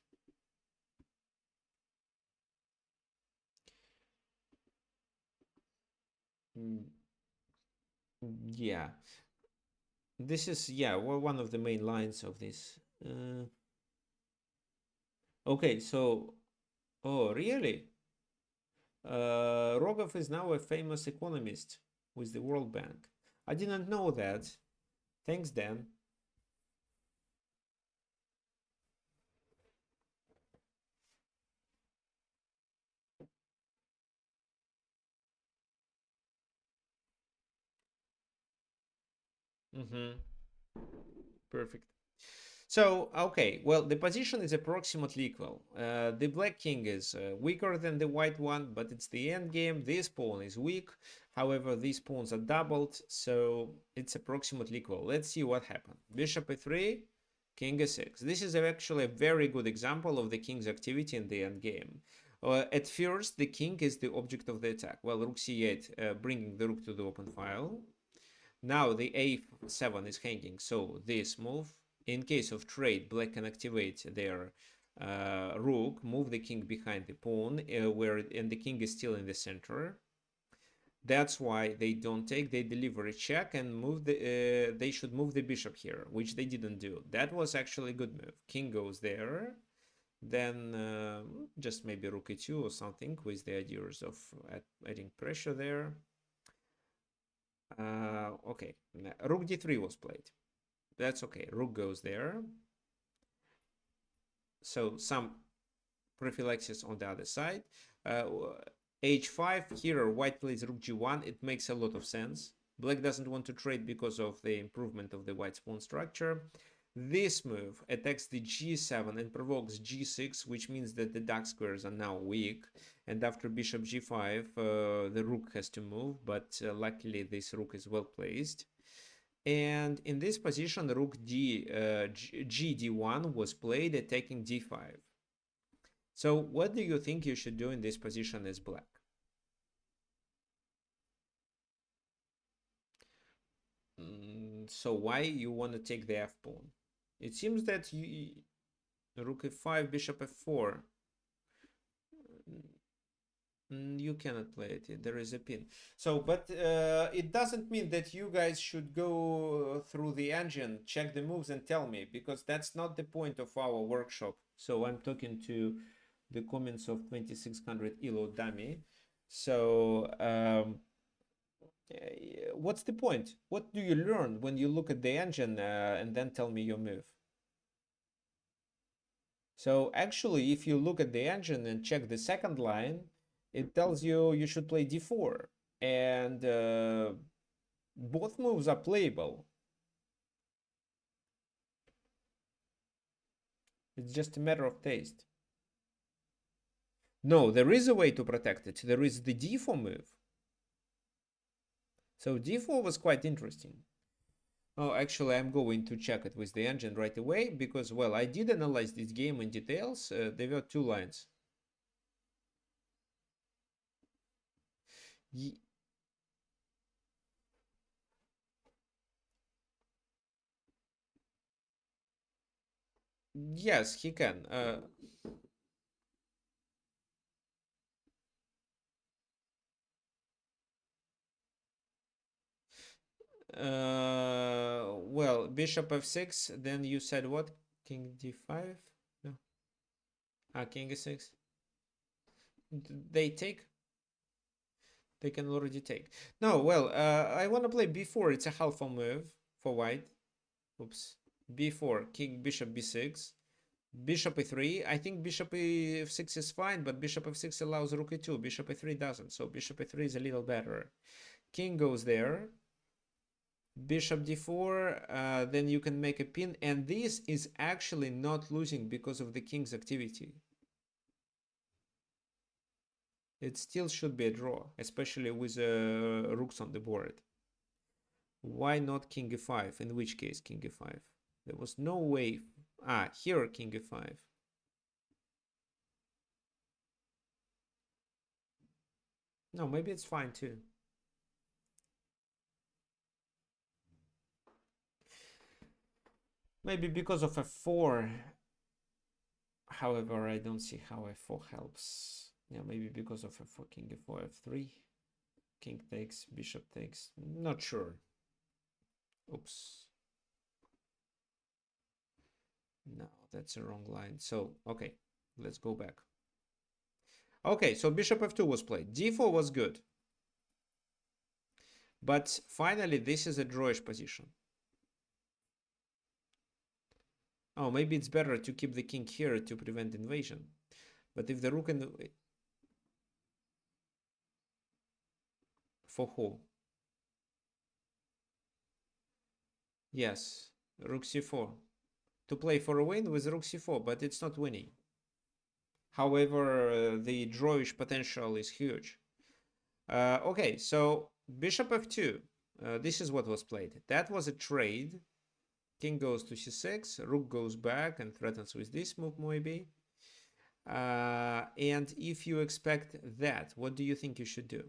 Mm, yeah, this is, yeah, one of the main lines of this. Okay, so, oh, really? Rogov is now a famous economist with the World Bank. I didn't know that. Thanks, Dan. Mm-hmm. Perfect. So, okay, well, the position is approximately equal. The black king is weaker than the white one, but it's the end game. This pawn is weak. However, these pawns are doubled, so it's approximately equal. Let's see what happened. Bishop e3, king e6. This is actually a very good example of the king's activity in the end game. At first, the king is the object of the attack. Well, rook c8, bringing the rook to the open file. Now the a7 is hanging, so this move. In case of trade, black can activate their rook, move the king behind the pawn, and the king is still in the center. That's why they don't take. They deliver a check and move the. They should move the bishop here, which they didn't do. That was actually a good move. King goes there, then just maybe rook e2 or something with the ideas of adding pressure there. Okay, rook d3 was played. That's okay. Rook goes there. So some prophylaxis on the other side. H5 here, white plays rook g1. It makes a lot of sense. Black doesn't want to trade because of the improvement of the white pawn structure. This move attacks the g7 and provokes g6, which means that the dark squares are now weak. And after bishop g5, the rook has to move, but luckily this rook is well placed. And in this position, rook gd1 was played, attacking d5. So what do you think you should do in this position as black? So why you want to take the f pawn? It seems that rook f5, bishop f4. You cannot play it. There is a pin. So, but it doesn't mean that you guys should go through the engine, check the moves, and tell me, because that's not the point of our workshop. So I'm talking to the comments of 2600 Elo dummy. So what's the point? What do you learn when you look at the engine and then tell me your move? So actually, if you look at the engine and check the second line, it tells you you should play d4. And both moves are playable. It's just a matter of taste. No, there is a way to protect it. There is the d4 move. So d4 was quite interesting. Oh, actually, I'm going to check it with the engine right away because, well, I did analyze this game in details. There were two lines. Yes, he can. Well, bishop f6. Then you said what? King d5? No. King e6. They take. They can already take. No, well, I want to play b4. It's a half a move for white. Oops. b4, king, bishop b6. Bishop e3. I think bishop e6 is fine, but bishop f6 allows rook e2. Bishop e3 doesn't, so bishop e3 is a little better. King goes there. Bishop d4, then you can make a pin, and this is actually not losing because of the king's activity. It still should be a draw, especially with rooks on the board. Why not king e5? In which case king e5? There was no way. Here king e5. No, maybe it's fine too. Maybe because of f4. However, I don't see how f4 helps. Yeah, maybe because of f4, king f4, f3. King takes, bishop takes. Not sure. Oops. No, that's a wrong line. So, okay, let's go back. Okay, so bishop f2 was played. d4 was good. But finally, this is a drawish position. Oh, maybe it's better to keep the king here to prevent invasion. But if the rook and for who? Yes, rook c4. To play for a win with rook c4, but it's not winning. However, the drawish potential is huge. Okay, so bishop f2. This is what was played. That was a trade. King goes to c6, rook goes back and threatens with this move maybe. And if you expect that, what do you think you should do?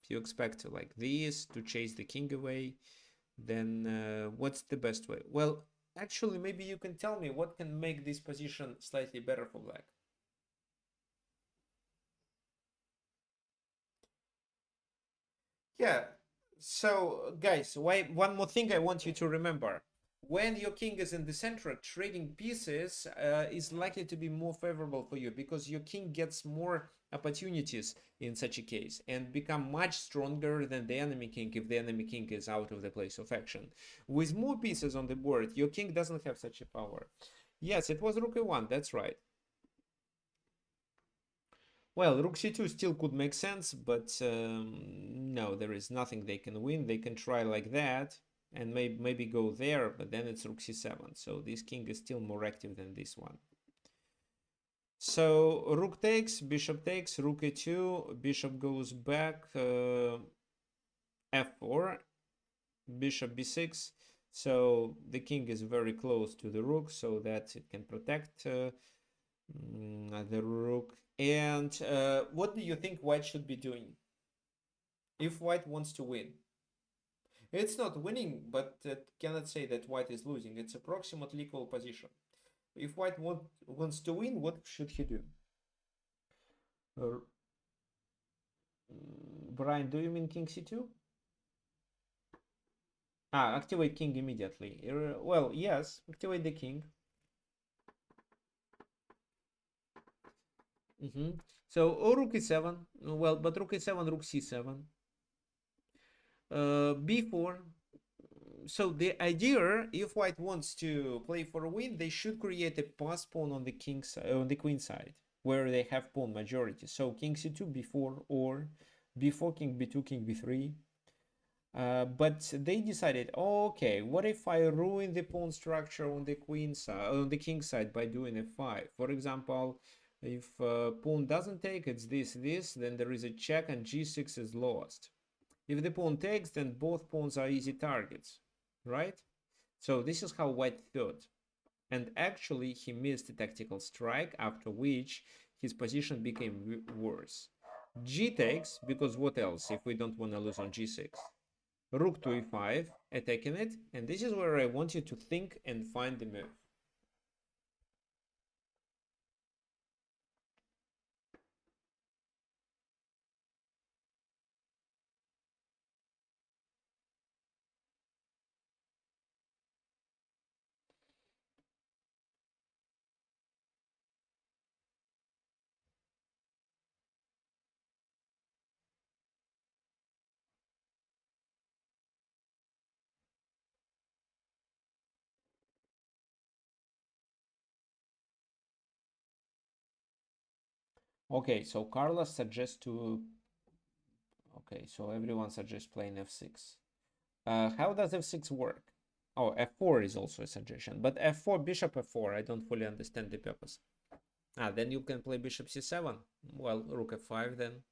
If you expect like this to chase the king away, then what's the best way? Well, actually, maybe you can tell me what can make this position slightly better for black. Yeah. So, guys, one more thing I want you to remember. When your king is in the center, trading pieces is likely to be more favorable for you because your king gets more opportunities in such a case and become much stronger than the enemy king if the enemy king is out of the place of action. With more pieces on the board, your king doesn't have such a power. Yes, it was rook a1, that's right. Well, rook c2 still could make sense, but no, there is nothing they can win. They can try like that and maybe go there, but then it's rook c7. So this king is still more active than this one. So rook takes, rook a2, bishop goes back, f4, bishop b6. So the king is very close to the rook so that it can protect the rook. And what do you think white should be doing if white wants to win? It's not winning, but cannot say that white is losing. It's approximately equal position. If white wants to win, what should he do? Uh, Brian, do you mean king c2? Ah, activate king immediately. Well, yes, activate the king. So, rook e7. Well, but rook e7, rook c7. b4. So the idea, if white wants to play for a win, they should create a pass pawn on the king side, on the queen side, where they have pawn majority. So king c2, b4, or b4, king b2, king b3. But they decided, okay, what if I ruin the pawn structure on the queen side, on the king side by doing f5? For example, if pawn doesn't take, it's this, then there is a check and g6 is lost. If the pawn takes, then both pawns are easy targets, right? So this is how white thought. And actually, he missed a tactical strike, after which his position became worse. G takes, because what else if we don't want to lose on g6? Rook to e5, attacking it, and this is where I want you to think and find the move. Okay, so Carlos suggests to... Okay, so everyone suggests playing f6. How does f6 work? Oh, f4 is also a suggestion, but f4, bishop f4, I don't fully understand the purpose. Ah, then you can play bishop c7. Well, rook f5 then.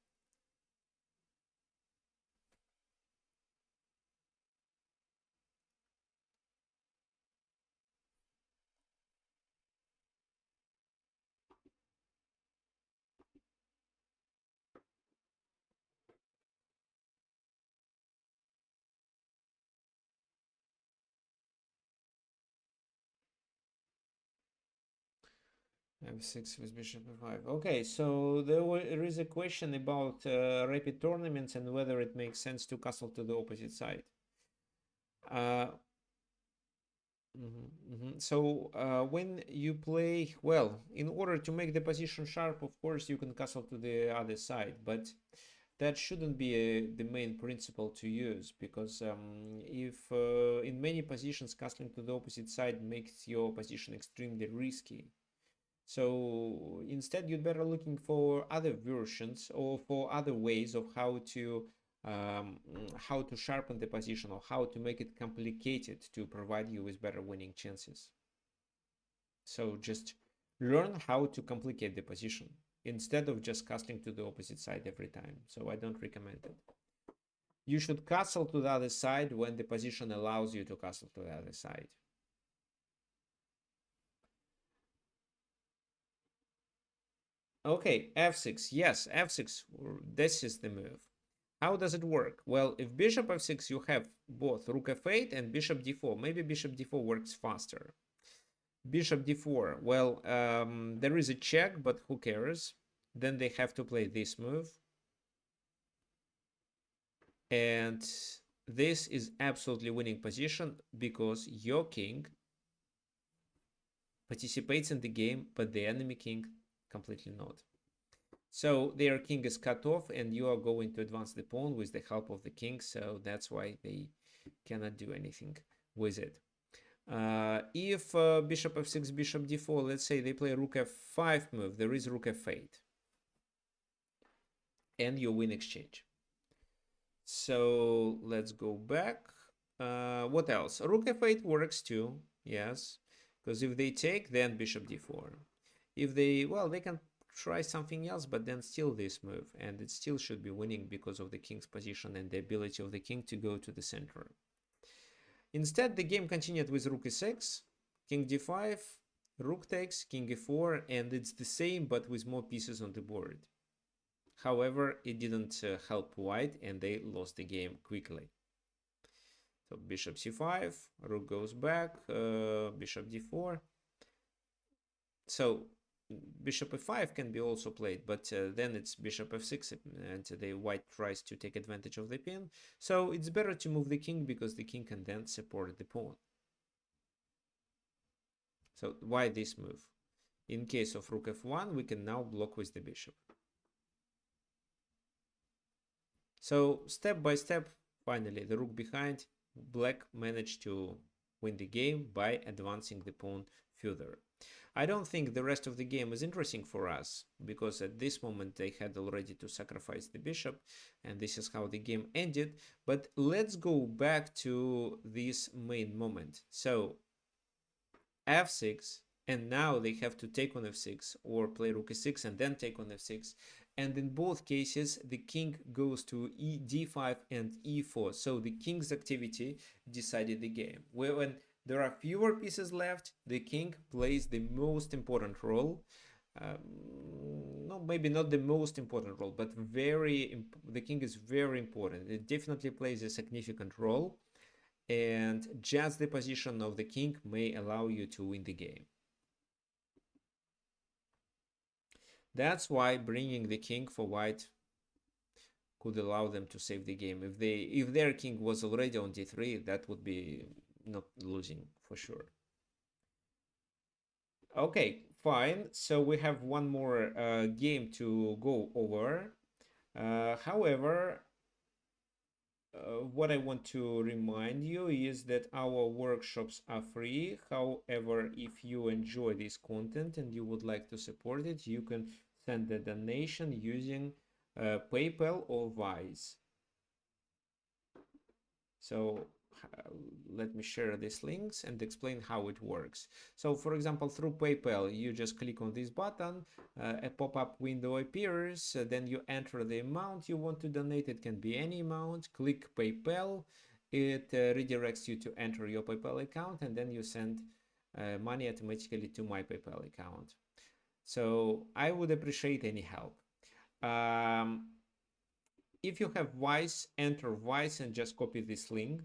f6 with bishop f5. Okay, so there is a question about rapid tournaments and whether it makes sense to castle to the opposite side. Uh, So when you play, well, in order to make the position sharp, of course, you can castle to the other side, but that shouldn't be the main principle to use, because if in many positions castling to the opposite side makes your position extremely risky. So instead, you'd better looking for other versions or for other ways of how to sharpen the position or how to make it complicated to provide you with better winning chances. So just learn how to complicate the position instead of just castling to the opposite side every time. So I don't recommend it. You should castle to the other side when the position allows you to castle to the other side. Okay, f6. Yes, f6. This is the move. How does it work? Well, if bishop f6, you have both rook f8 and bishop d4. Maybe bishop d4 works faster. Bishop d4. Well, there is a check, but who cares? Then they have to play this move. And this is absolutely winning position because your king participates in the game, but the enemy king completely not. So their king is cut off and you are going to advance the pawn with the help of the king. So that's why they cannot do anything with it. If bishop f6, bishop d4, let's say they play rook f5 move, there is rook f8. And you win exchange. So let's go back. What else? Rook f8 works too, yes. Because if they take, then bishop d4. If they, well, they can try something else, but then still this move. And it still should be winning because of the king's position and the ability of the king to go to the center. Instead, the game continued with rook e6, king d5, rook takes, king e4, and it's the same but with more pieces on the board. However, it didn't help white and they lost the game quickly. So bishop c5, rook goes back, bishop d4. So bishop f5 can be also played, but then it's bishop f6 and the white tries to take advantage of the pin. So it's better to move the king because the king can then support the pawn. So why this move? In case of rook f1, we can now block with the bishop. So step by step, finally, the rook behind, black managed to win the game by advancing the pawn further. I don't think the rest of the game is interesting for us, because at this moment they had already to sacrifice the bishop, and this is how the game ended. But let's go back to this main moment. So f6, and now they have to take on f6 or play rook e6 and then take on f6. And in both cases, the king goes to d5 and e4. So the king's activity decided the game. When there are fewer pieces left, the king plays the most important role. No, maybe not the most important role, but the king is very important. It definitely plays a significant role. And just the position of the king may allow you to win the game. That's why bringing the king for white could allow them to save the game. If their king was already on d3, that would be not losing for sure. Okay, fine. So we have one more game to go over. However, what I want to remind you is that our workshops are free. However, if you enjoy this content and you would like to support it, you can send a donation using PayPal or Wise. So let me share these links and explain how it works. So for example, through PayPal, you just click on this button, a pop-up window appears, then you enter the amount you want to donate. It can be any amount. Click PayPal. It redirects you to enter your PayPal account, and then you send money automatically to my PayPal account. So I would appreciate any help. If you have Wise, enter Wise and just copy this link.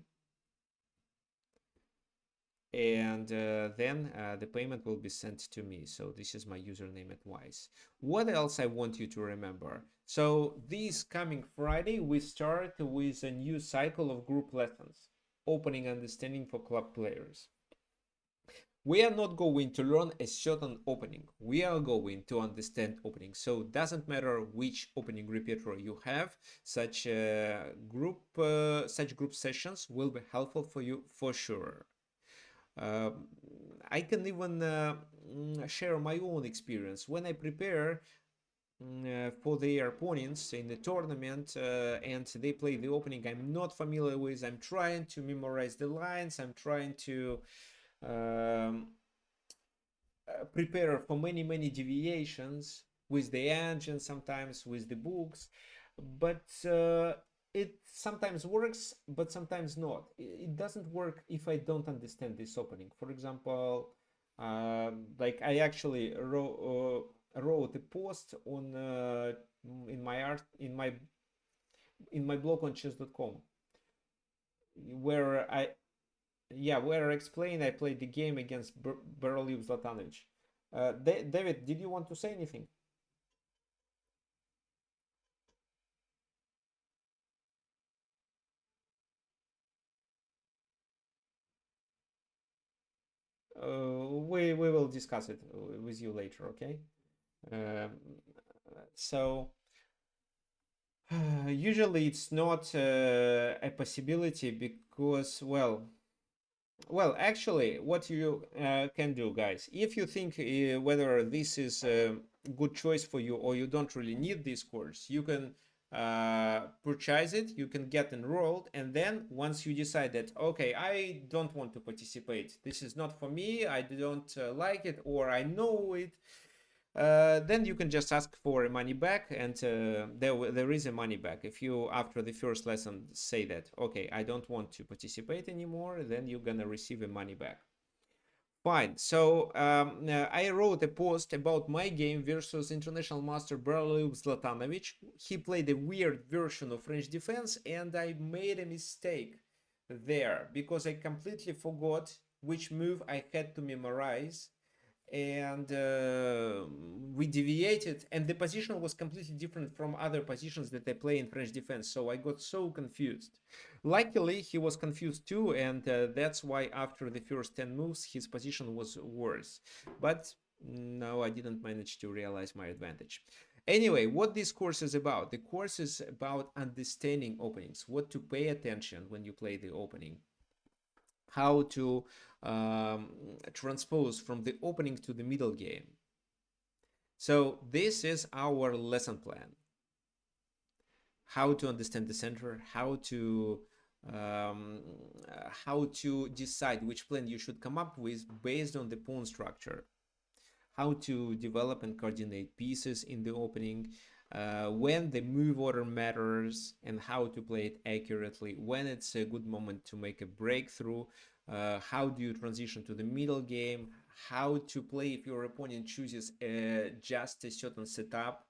and then the payment will be sent to me. So this is my username at Wise. What else I want you to remember? So this coming Friday, we start with a new cycle of group lessons, opening understanding for club players. We are not going to learn a certain opening. We are going to understand opening. So it doesn't matter which opening repertoire you have. Such group sessions will be helpful for you for sure. Um, I can even share my own experience when I prepare for their opponents in the tournament and they play the opening I'm not familiar with. I'm trying to memorize the lines. I'm trying to um, prepare for many deviations with the engine, sometimes with the books, but it sometimes works but sometimes not. It doesn't work if I don't understand this opening. For example, like I actually wrote a post on in my art in my blog on chess.com where I explain I played the game against Berliv Zlatanovich. David, did you want to say anything? We will discuss it with you later, okay? Um, so usually it's not a possibility because actually, what you can do, guys, if you think whether this is a good choice for you or you don't really need this course, you can purchase it, you can get enrolled, and then once you decide that, okay, I don't want to participate, this is not for me, I don't like it, or I know it, then you can just ask for money back, and there is a money back. If you, after the first lesson, say that, okay, I don't want to participate anymore, then you're gonna receive a money back. Fine. So I wrote a post about my game versus international master Berliv Zlatanovich. He played a weird version of French defense, and I made a mistake there because I completely forgot which move I had to memorize, and we deviated, and the position was completely different from other positions that I play in French defense, so I got so confused. Luckily he was confused too, and that's why after the first 10 moves his position was worse, but no, I didn't manage to realize my advantage. Anyway, what this course is about: the course is about understanding openings, what to pay attention when you play the opening, how to transpose from the opening to the middle game. So this is our lesson plan: how to understand the center, um, how to decide which plan you should come up with based on the pawn structure, how to develop and coordinate pieces in the opening, when the move order matters, and how to play it accurately, when it's a good moment to make a breakthrough, how do you transition to the middle game, how to play if your opponent chooses just a certain setup,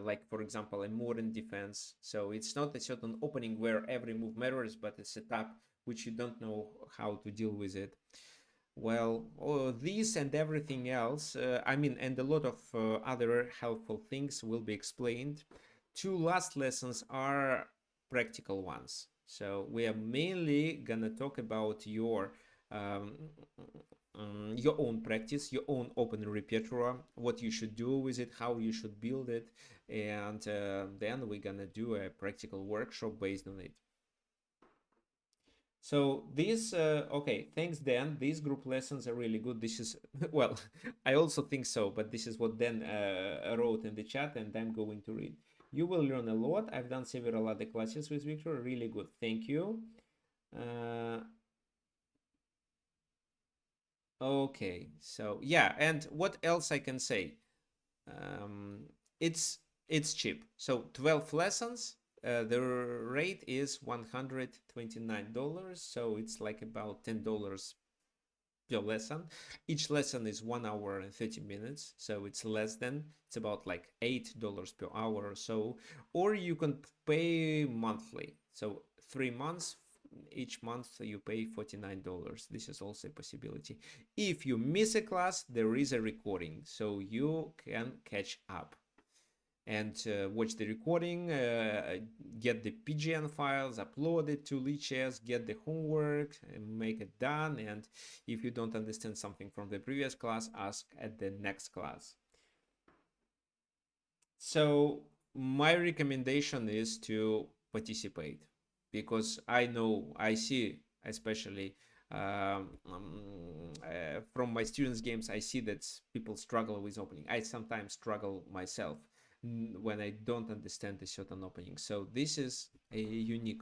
like for example a modern defense. So it's not a certain opening where every move matters, but a setup which you don't know how to deal with it. Well, this and everything else, and a lot of other helpful things will be explained. Two last lessons are practical ones. So we are mainly gonna talk about um, your own practice, your own open repertoire, what you should do with it, how you should build it, and then we're gonna do a practical workshop based on it. So these, okay, thanks Dan. These group lessons are really good. This is, well, I also think so, but this is what Dan wrote in the chat, and I'm going to read. You will learn a lot. I've done several other classes with Victor. Really good. Thank you. Uh, okay, so yeah, and what else I can say? Um, it's it's cheap. So 12 lessons. The rate is $129, so it's like about $10 per lesson. Each lesson is 1 hour and 30 minutes, so it's less than, it's about like $8 per hour or so. Or you can pay monthly, so 3 months, each month you pay $49. This is also a possibility. If you miss a class, there is a recording, so you can catch up and watch the recording, get the PGN files, upload it to Lichess, get the homework, make it done, and if you don't understand something from the previous class, ask at the next class. So my recommendation is to participate, because I see, especially from my students' games, I see that people struggle with opening. I sometimes struggle myself when I don't understand a certain opening. So this is a unique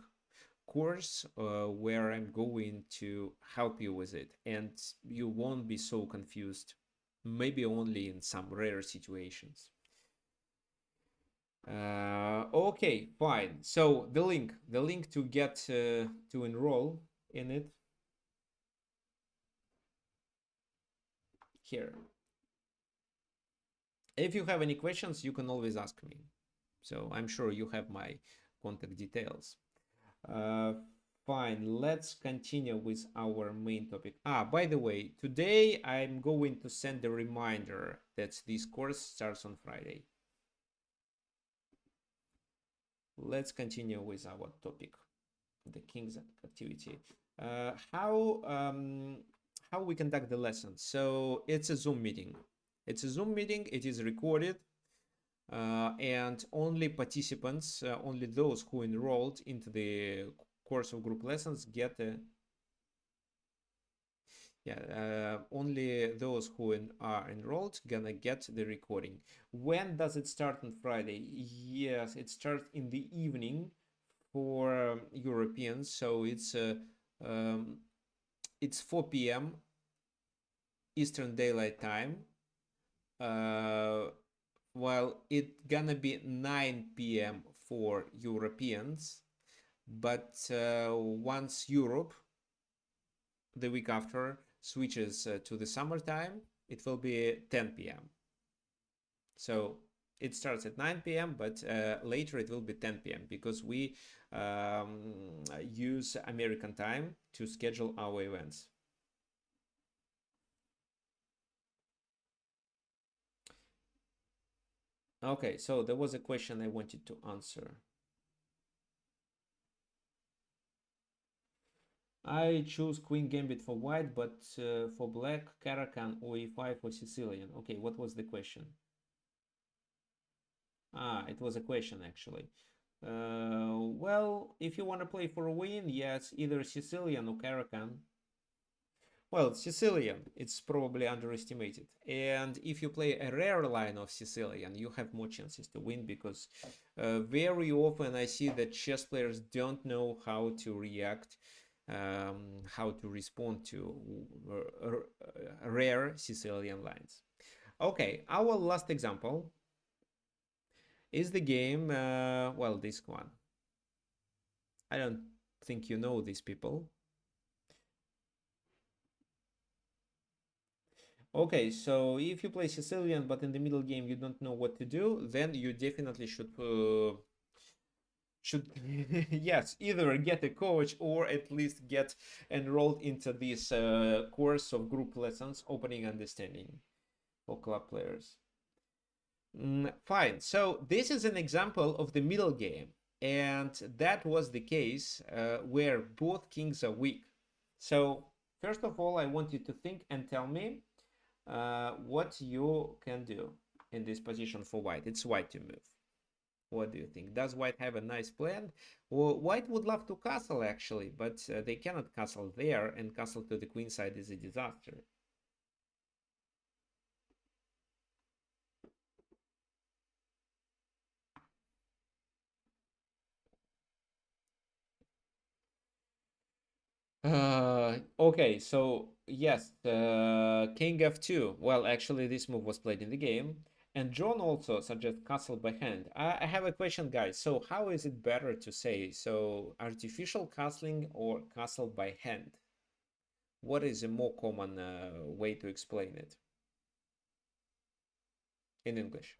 course where I'm going to help you with it, and you won't be so confused, maybe only in some rare situations. Okay, fine. So the link to get to enroll in it here. If you have any questions, you can always ask me. So I'm sure you have my contact details. Uh, Fine, let's continue with our main topic. By the way, today I'm going to send a reminder that this course starts on Friday. Let's continue with our topic, the King's activity. How we conduct the lesson? So it's a Zoom meeting. It's a Zoom meeting. It is recorded, and only participants, only those who enrolled into the course of group lessons get a only those who are enrolled gonna get the recording. When does it start on Friday? Yes, it starts in the evening for Europeans, so um, it's 4 p.m. Eastern Daylight Time, uh, while it gonna be 9 p.m. for Europeans, but once Europe the week after switches to the summertime, it will be 10 p.m. So it starts at 9 p.m., but later it will be 10 p.m. because we use American time to schedule our events. Okay, so there was a question I wanted to answer. I choose Queen Gambit for white, but for black, Caracan or E5 for Sicilian. Okay, what was the question? It was a question actually. Well, if you want to play for a win, yes, either Sicilian or Caracan. Well, Sicilian, it's probably underestimated. And if you play a rare line of Sicilian, you have more chances to win, because very often I see that chess players don't know how to react, how to respond to rare Sicilian lines. Okay, our last example is the game, well, this one. I don't think you know these people. Okay, so if you play Sicilian but in the middle game you don't know what to do, then you definitely should yes, either get a coach or at least get enrolled into this course of group lessons, opening understanding for club players. Fine. So this is an example of the middle game, and that was the case where both kings are weak. So first of all, I want you to think and tell me what you can do in this position for white. It's white to move. What do you think? Does white have a nice plan? Well, white would love to castle actually, but they cannot castle there, and castle to the queen side is a disaster. Okay, so yes, king f2. Well, actually, this move was played in the game. And John also suggests castle by hand. I have a question, guys. So how is it better to say? So artificial castling or castle by hand? What is a more common way to explain it in English?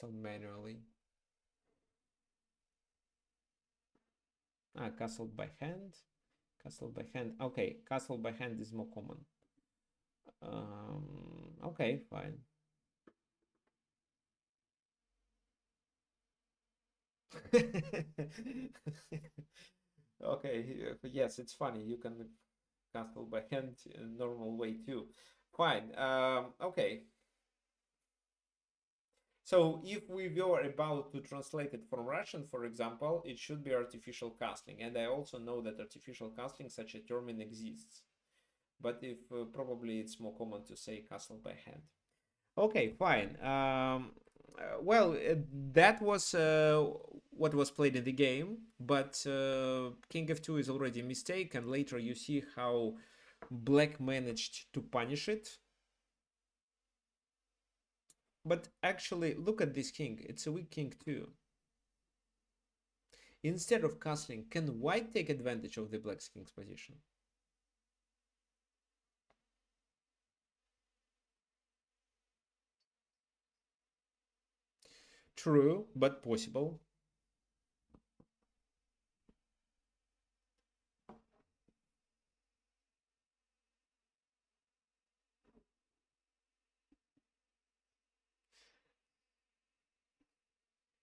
castle manually. Ah, castle by hand. Castle by hand. Okay, castle by hand is more common. Okay, fine. Okay, yes, it's funny. You can castle by hand in normal way too. Fine. Okay. So if we were about to translate it from Russian, for example, it should be artificial castling. And I also know that artificial castling, such a term exists. But if probably it's more common to say castle by hand. Okay, fine. Well, that was what was played in the game, but King f2 is already a mistake, and later you see how Black managed to punish it. But actually, look at this king. It's a weak king too. Instead of castling, can White take advantage of the Black king's position? True, but possible.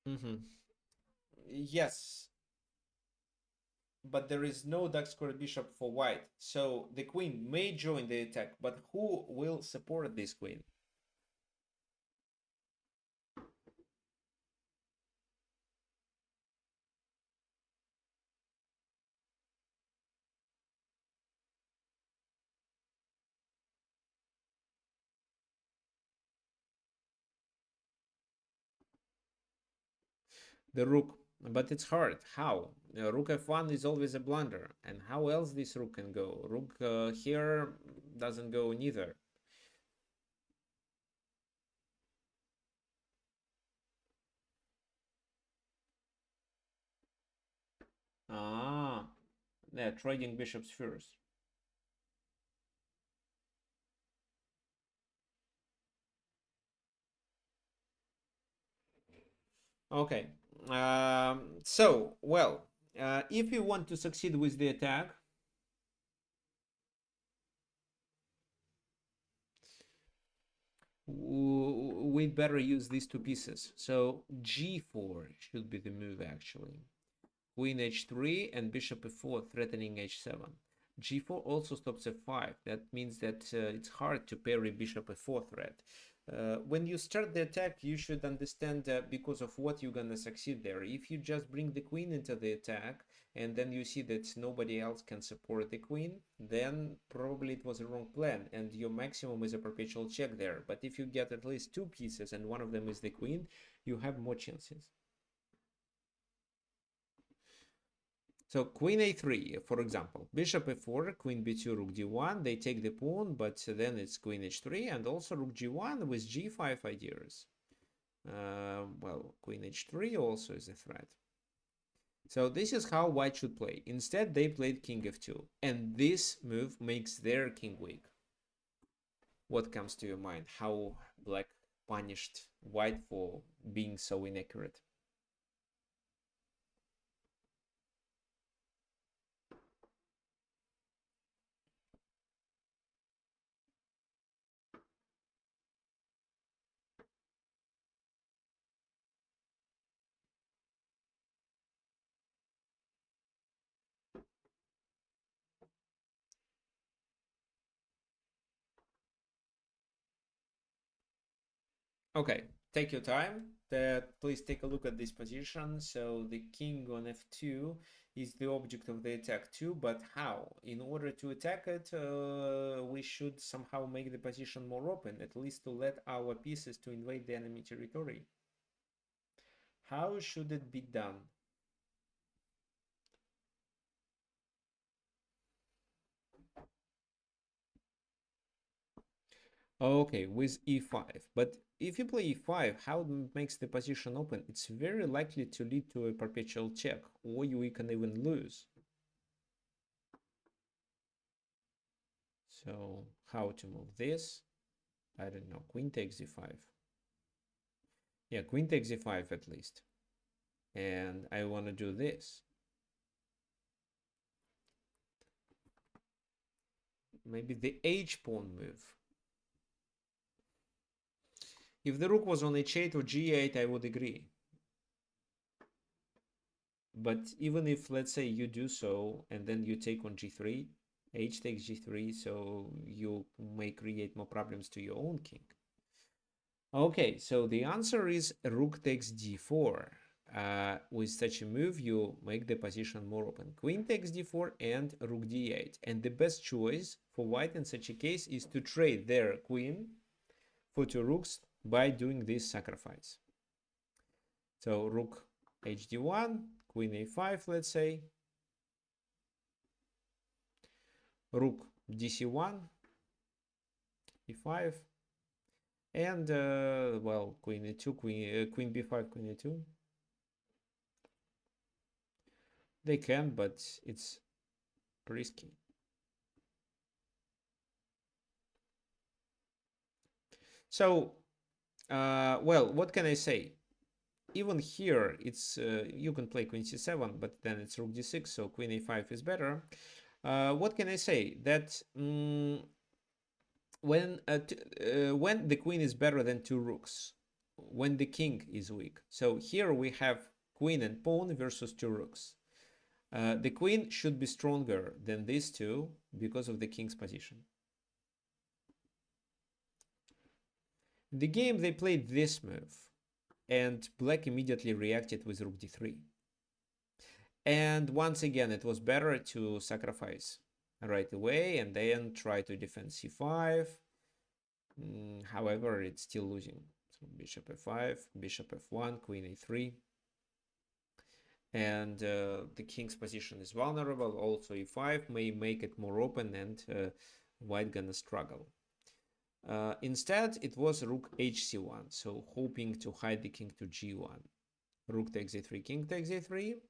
Mm-hmm. Yes, but there is no dark square bishop for white. So the queen may join the attack, but who will support this queen? The rook. But it's hard. How? Rook f1 is always a blunder. And how else this rook can go? Rook here doesn't go neither. Ah, yeah, trading bishops first. Okay. Well, if you want to succeed with the attack, we better use these two pieces. So g4 should be the move actually. Queen h3 and bishop f4 threatening h7. g4 also stops f5. That means that it's hard to parry bishop f4 threat. When you start the attack, you should understand because of what you're gonna succeed there. If you just bring the queen into the attack and then you see that nobody else can support the queen, then probably it was a wrong plan and your maximum is a perpetual check there. But if you get at least two pieces and one of them is the queen, you have more chances. So queen a3, for example, bishop a4, queen b2, rook d1, they take the pawn, but then it's queen h3 and also rook g1 with g5 ideas. Well, queen h3 also is a threat. So this is how white should play. Instead, they played king f2, and this move makes their king weak. What comes to your mind? How black punished white for being so inaccurate? Okay, take your time. Please take a look at this position. So the king on f2 is the object of the attack too, but how? In order to attack it, we should somehow make the position more open, at least to let our pieces to invade the enemy territory. How should it be done? Okay, with e5. But if you play e5, how it makes the position open? It's very likely to lead to a perpetual check, or you can even lose. So how to move this? I don't know. Queen takes e5. Yeah, queen takes e5 at least. And I want to do this. Maybe the h pawn move. If the rook was on h8 or g8, I would agree. But even if, let's say, you do so, and then you take on g3, h takes g3, so you may create more problems to your own king. Okay, so the answer is rook takes d4. With such a move, you make the position more open. Queen takes d4 and rook d8. And the best choice for white in such a case is to trade their queen for two rooks by doing this sacrifice. So rook hd1, queen a5, let's say. Rook dc1, e5. And, well, queen e2, queen b5, queen e2. They can, but it's risky. So, well, what can I say? Even here, it's you can play queen c7, but then it's rook d6, so queen a5 is better. What can I say? That when the queen is better than two rooks, when the king is weak. So here we have queen and pawn versus two rooks. The queen should be stronger than these two because of the king's position. In the game, they played this move, and black immediately reacted with rook d3. And once again, it was better to sacrifice right away and then try to defend c5. However, it's still losing. So bishop f5, bishop f1, queen a3. And the king's position is vulnerable. Also e5 may make it more open, and white gonna struggle. Instead, it was rook hc1, so hoping to hide the king to g1. Rook takes a3, king takes a3.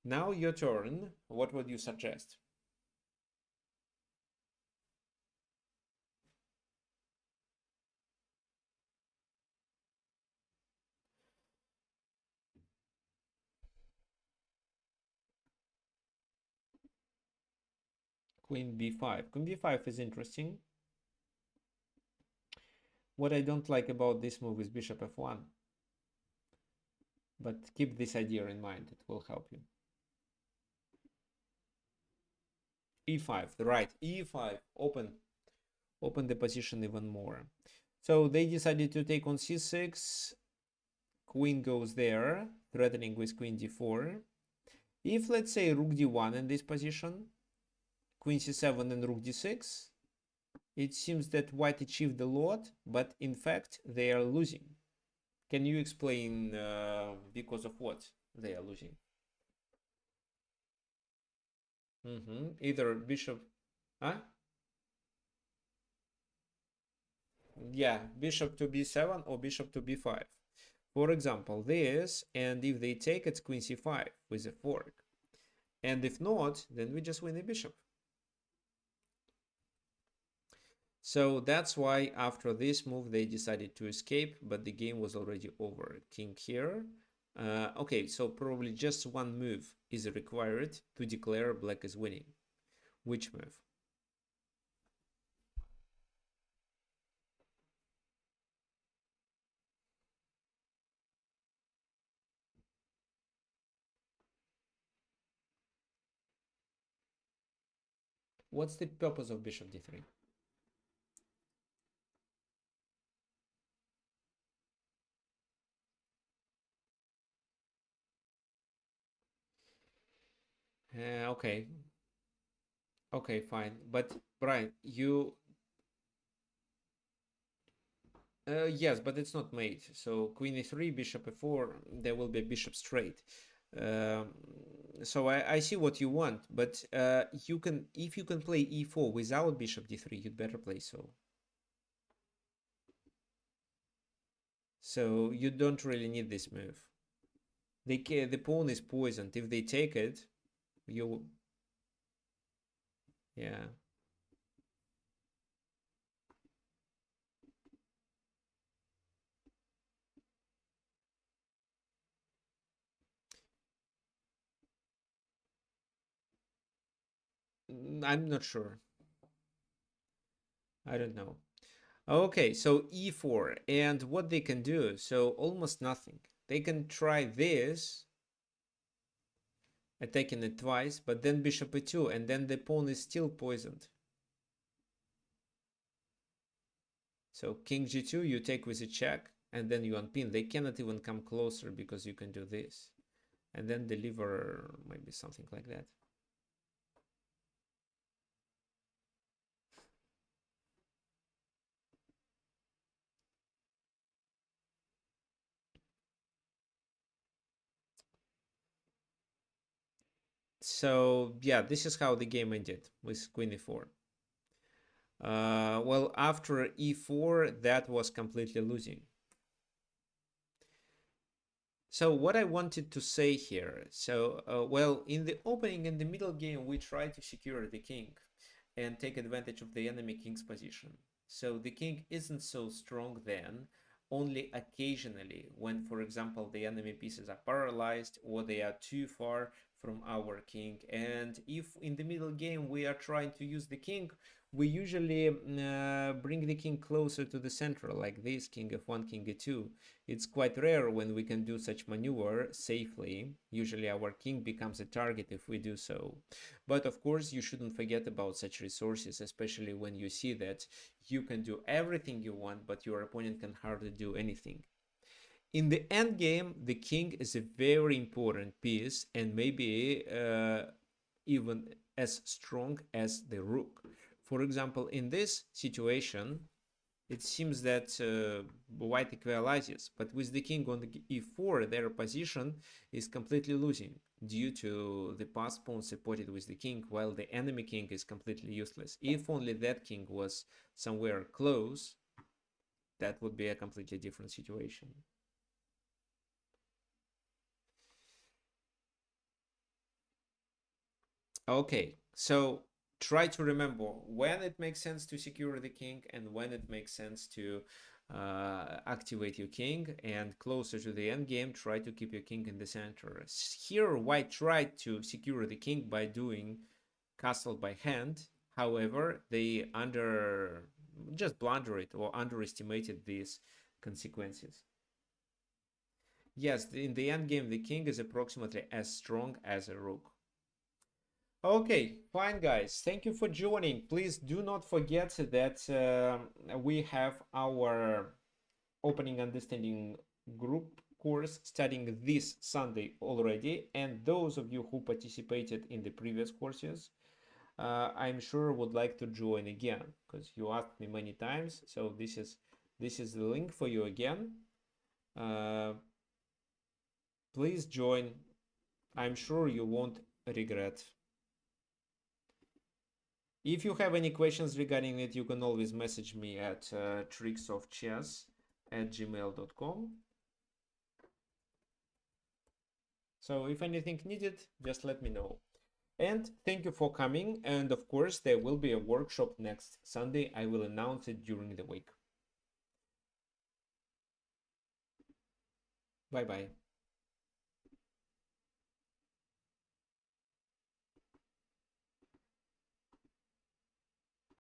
Now your turn. What would you suggest? Queen b5. Queen b5 is interesting. What I don't like about this move is bishop f1. But keep this idea in mind, it will help you. e5, right, e5, open the position even more. So they decided to take on c6. Queen goes there, threatening with queen d4. If, let's say, rook d1 in this position, queen c7 and rook d6, it seems that white achieved a lot, but in fact they are losing. Can you explain because of what they are losing? Either bishop, huh? Yeah, bishop to b7 or bishop to b5. For example, this, and if they take, it's queen c5 with a fork. And if not, then we just win a bishop. So that's why after this move they decided to escape, but the game was already over. King here. Okay, so probably just one move is required to declare black is winning. Which move? What's the purpose of bishop d3? Okay. Okay, fine. But Brian, you yes, but it's not mate. So queen e3, bishop e4, there will be a bishop straight. Um, so I see what you want, but you can, if you can play e4 without bishop d3, you'd better play so. So you don't really need this move. The pawn is poisoned. If they take it, you, yeah. I'm not sure. I don't know. Okay, so e4, and what they can do, so almost nothing. They can try this, attacking it twice, but then bishop e2, and then the pawn is still poisoned. So king g2, you take with a check, and then you unpin. They cannot even come closer because you can do this. And then deliver maybe something like that. So yeah, this is how the game ended with queen e4. Well, after e4, that was completely losing. So what I wanted to say here, well, in the opening and the middle game, we try to secure the king and take advantage of the enemy king's position. So the king isn't so strong then, only occasionally when, for example, the enemy pieces are paralyzed or they are too far from our king. And if in the middle game we are trying to use the king, we usually bring the king closer to the center, like this, king f1, king e2. It's quite rare when we can do such maneuver safely. Usually our king becomes a target if we do so. But of course, you shouldn't forget about such resources, especially when you see that you can do everything you want, but your opponent can hardly do anything. In the end game, the king is a very important piece and maybe even as strong as the rook. For example, in this situation, it seems that white equalizes, but with the king on the e4, their position is completely losing due to the passed pawn supported with the king, while the enemy king is completely useless. If only that king was somewhere close, that would be a completely different situation. Okay, so try to remember when it makes sense to secure the king and when it makes sense to activate your king, and closer to the end game, try to keep your king in the center. Here, white tried to secure the king by doing castle by hand. However, they just blunder it or underestimated these consequences. Yes, in the end game, the king is approximately as strong as a rook. Okay, fine, guys. Thank you for joining. Please do not forget that we have our opening understanding group course starting this Sunday already. And those of you who participated in the previous courses, I'm sure would like to join again because you asked me many times. So this is the link for you again. Uh, please join. I'm sure you won't regret. If you have any questions regarding it, you can always message me at tricksofchess@gmail.com. So if anything needed, just let me know. And thank you for coming. And of course, there will be a workshop next Sunday. I will announce it during the week. Bye bye.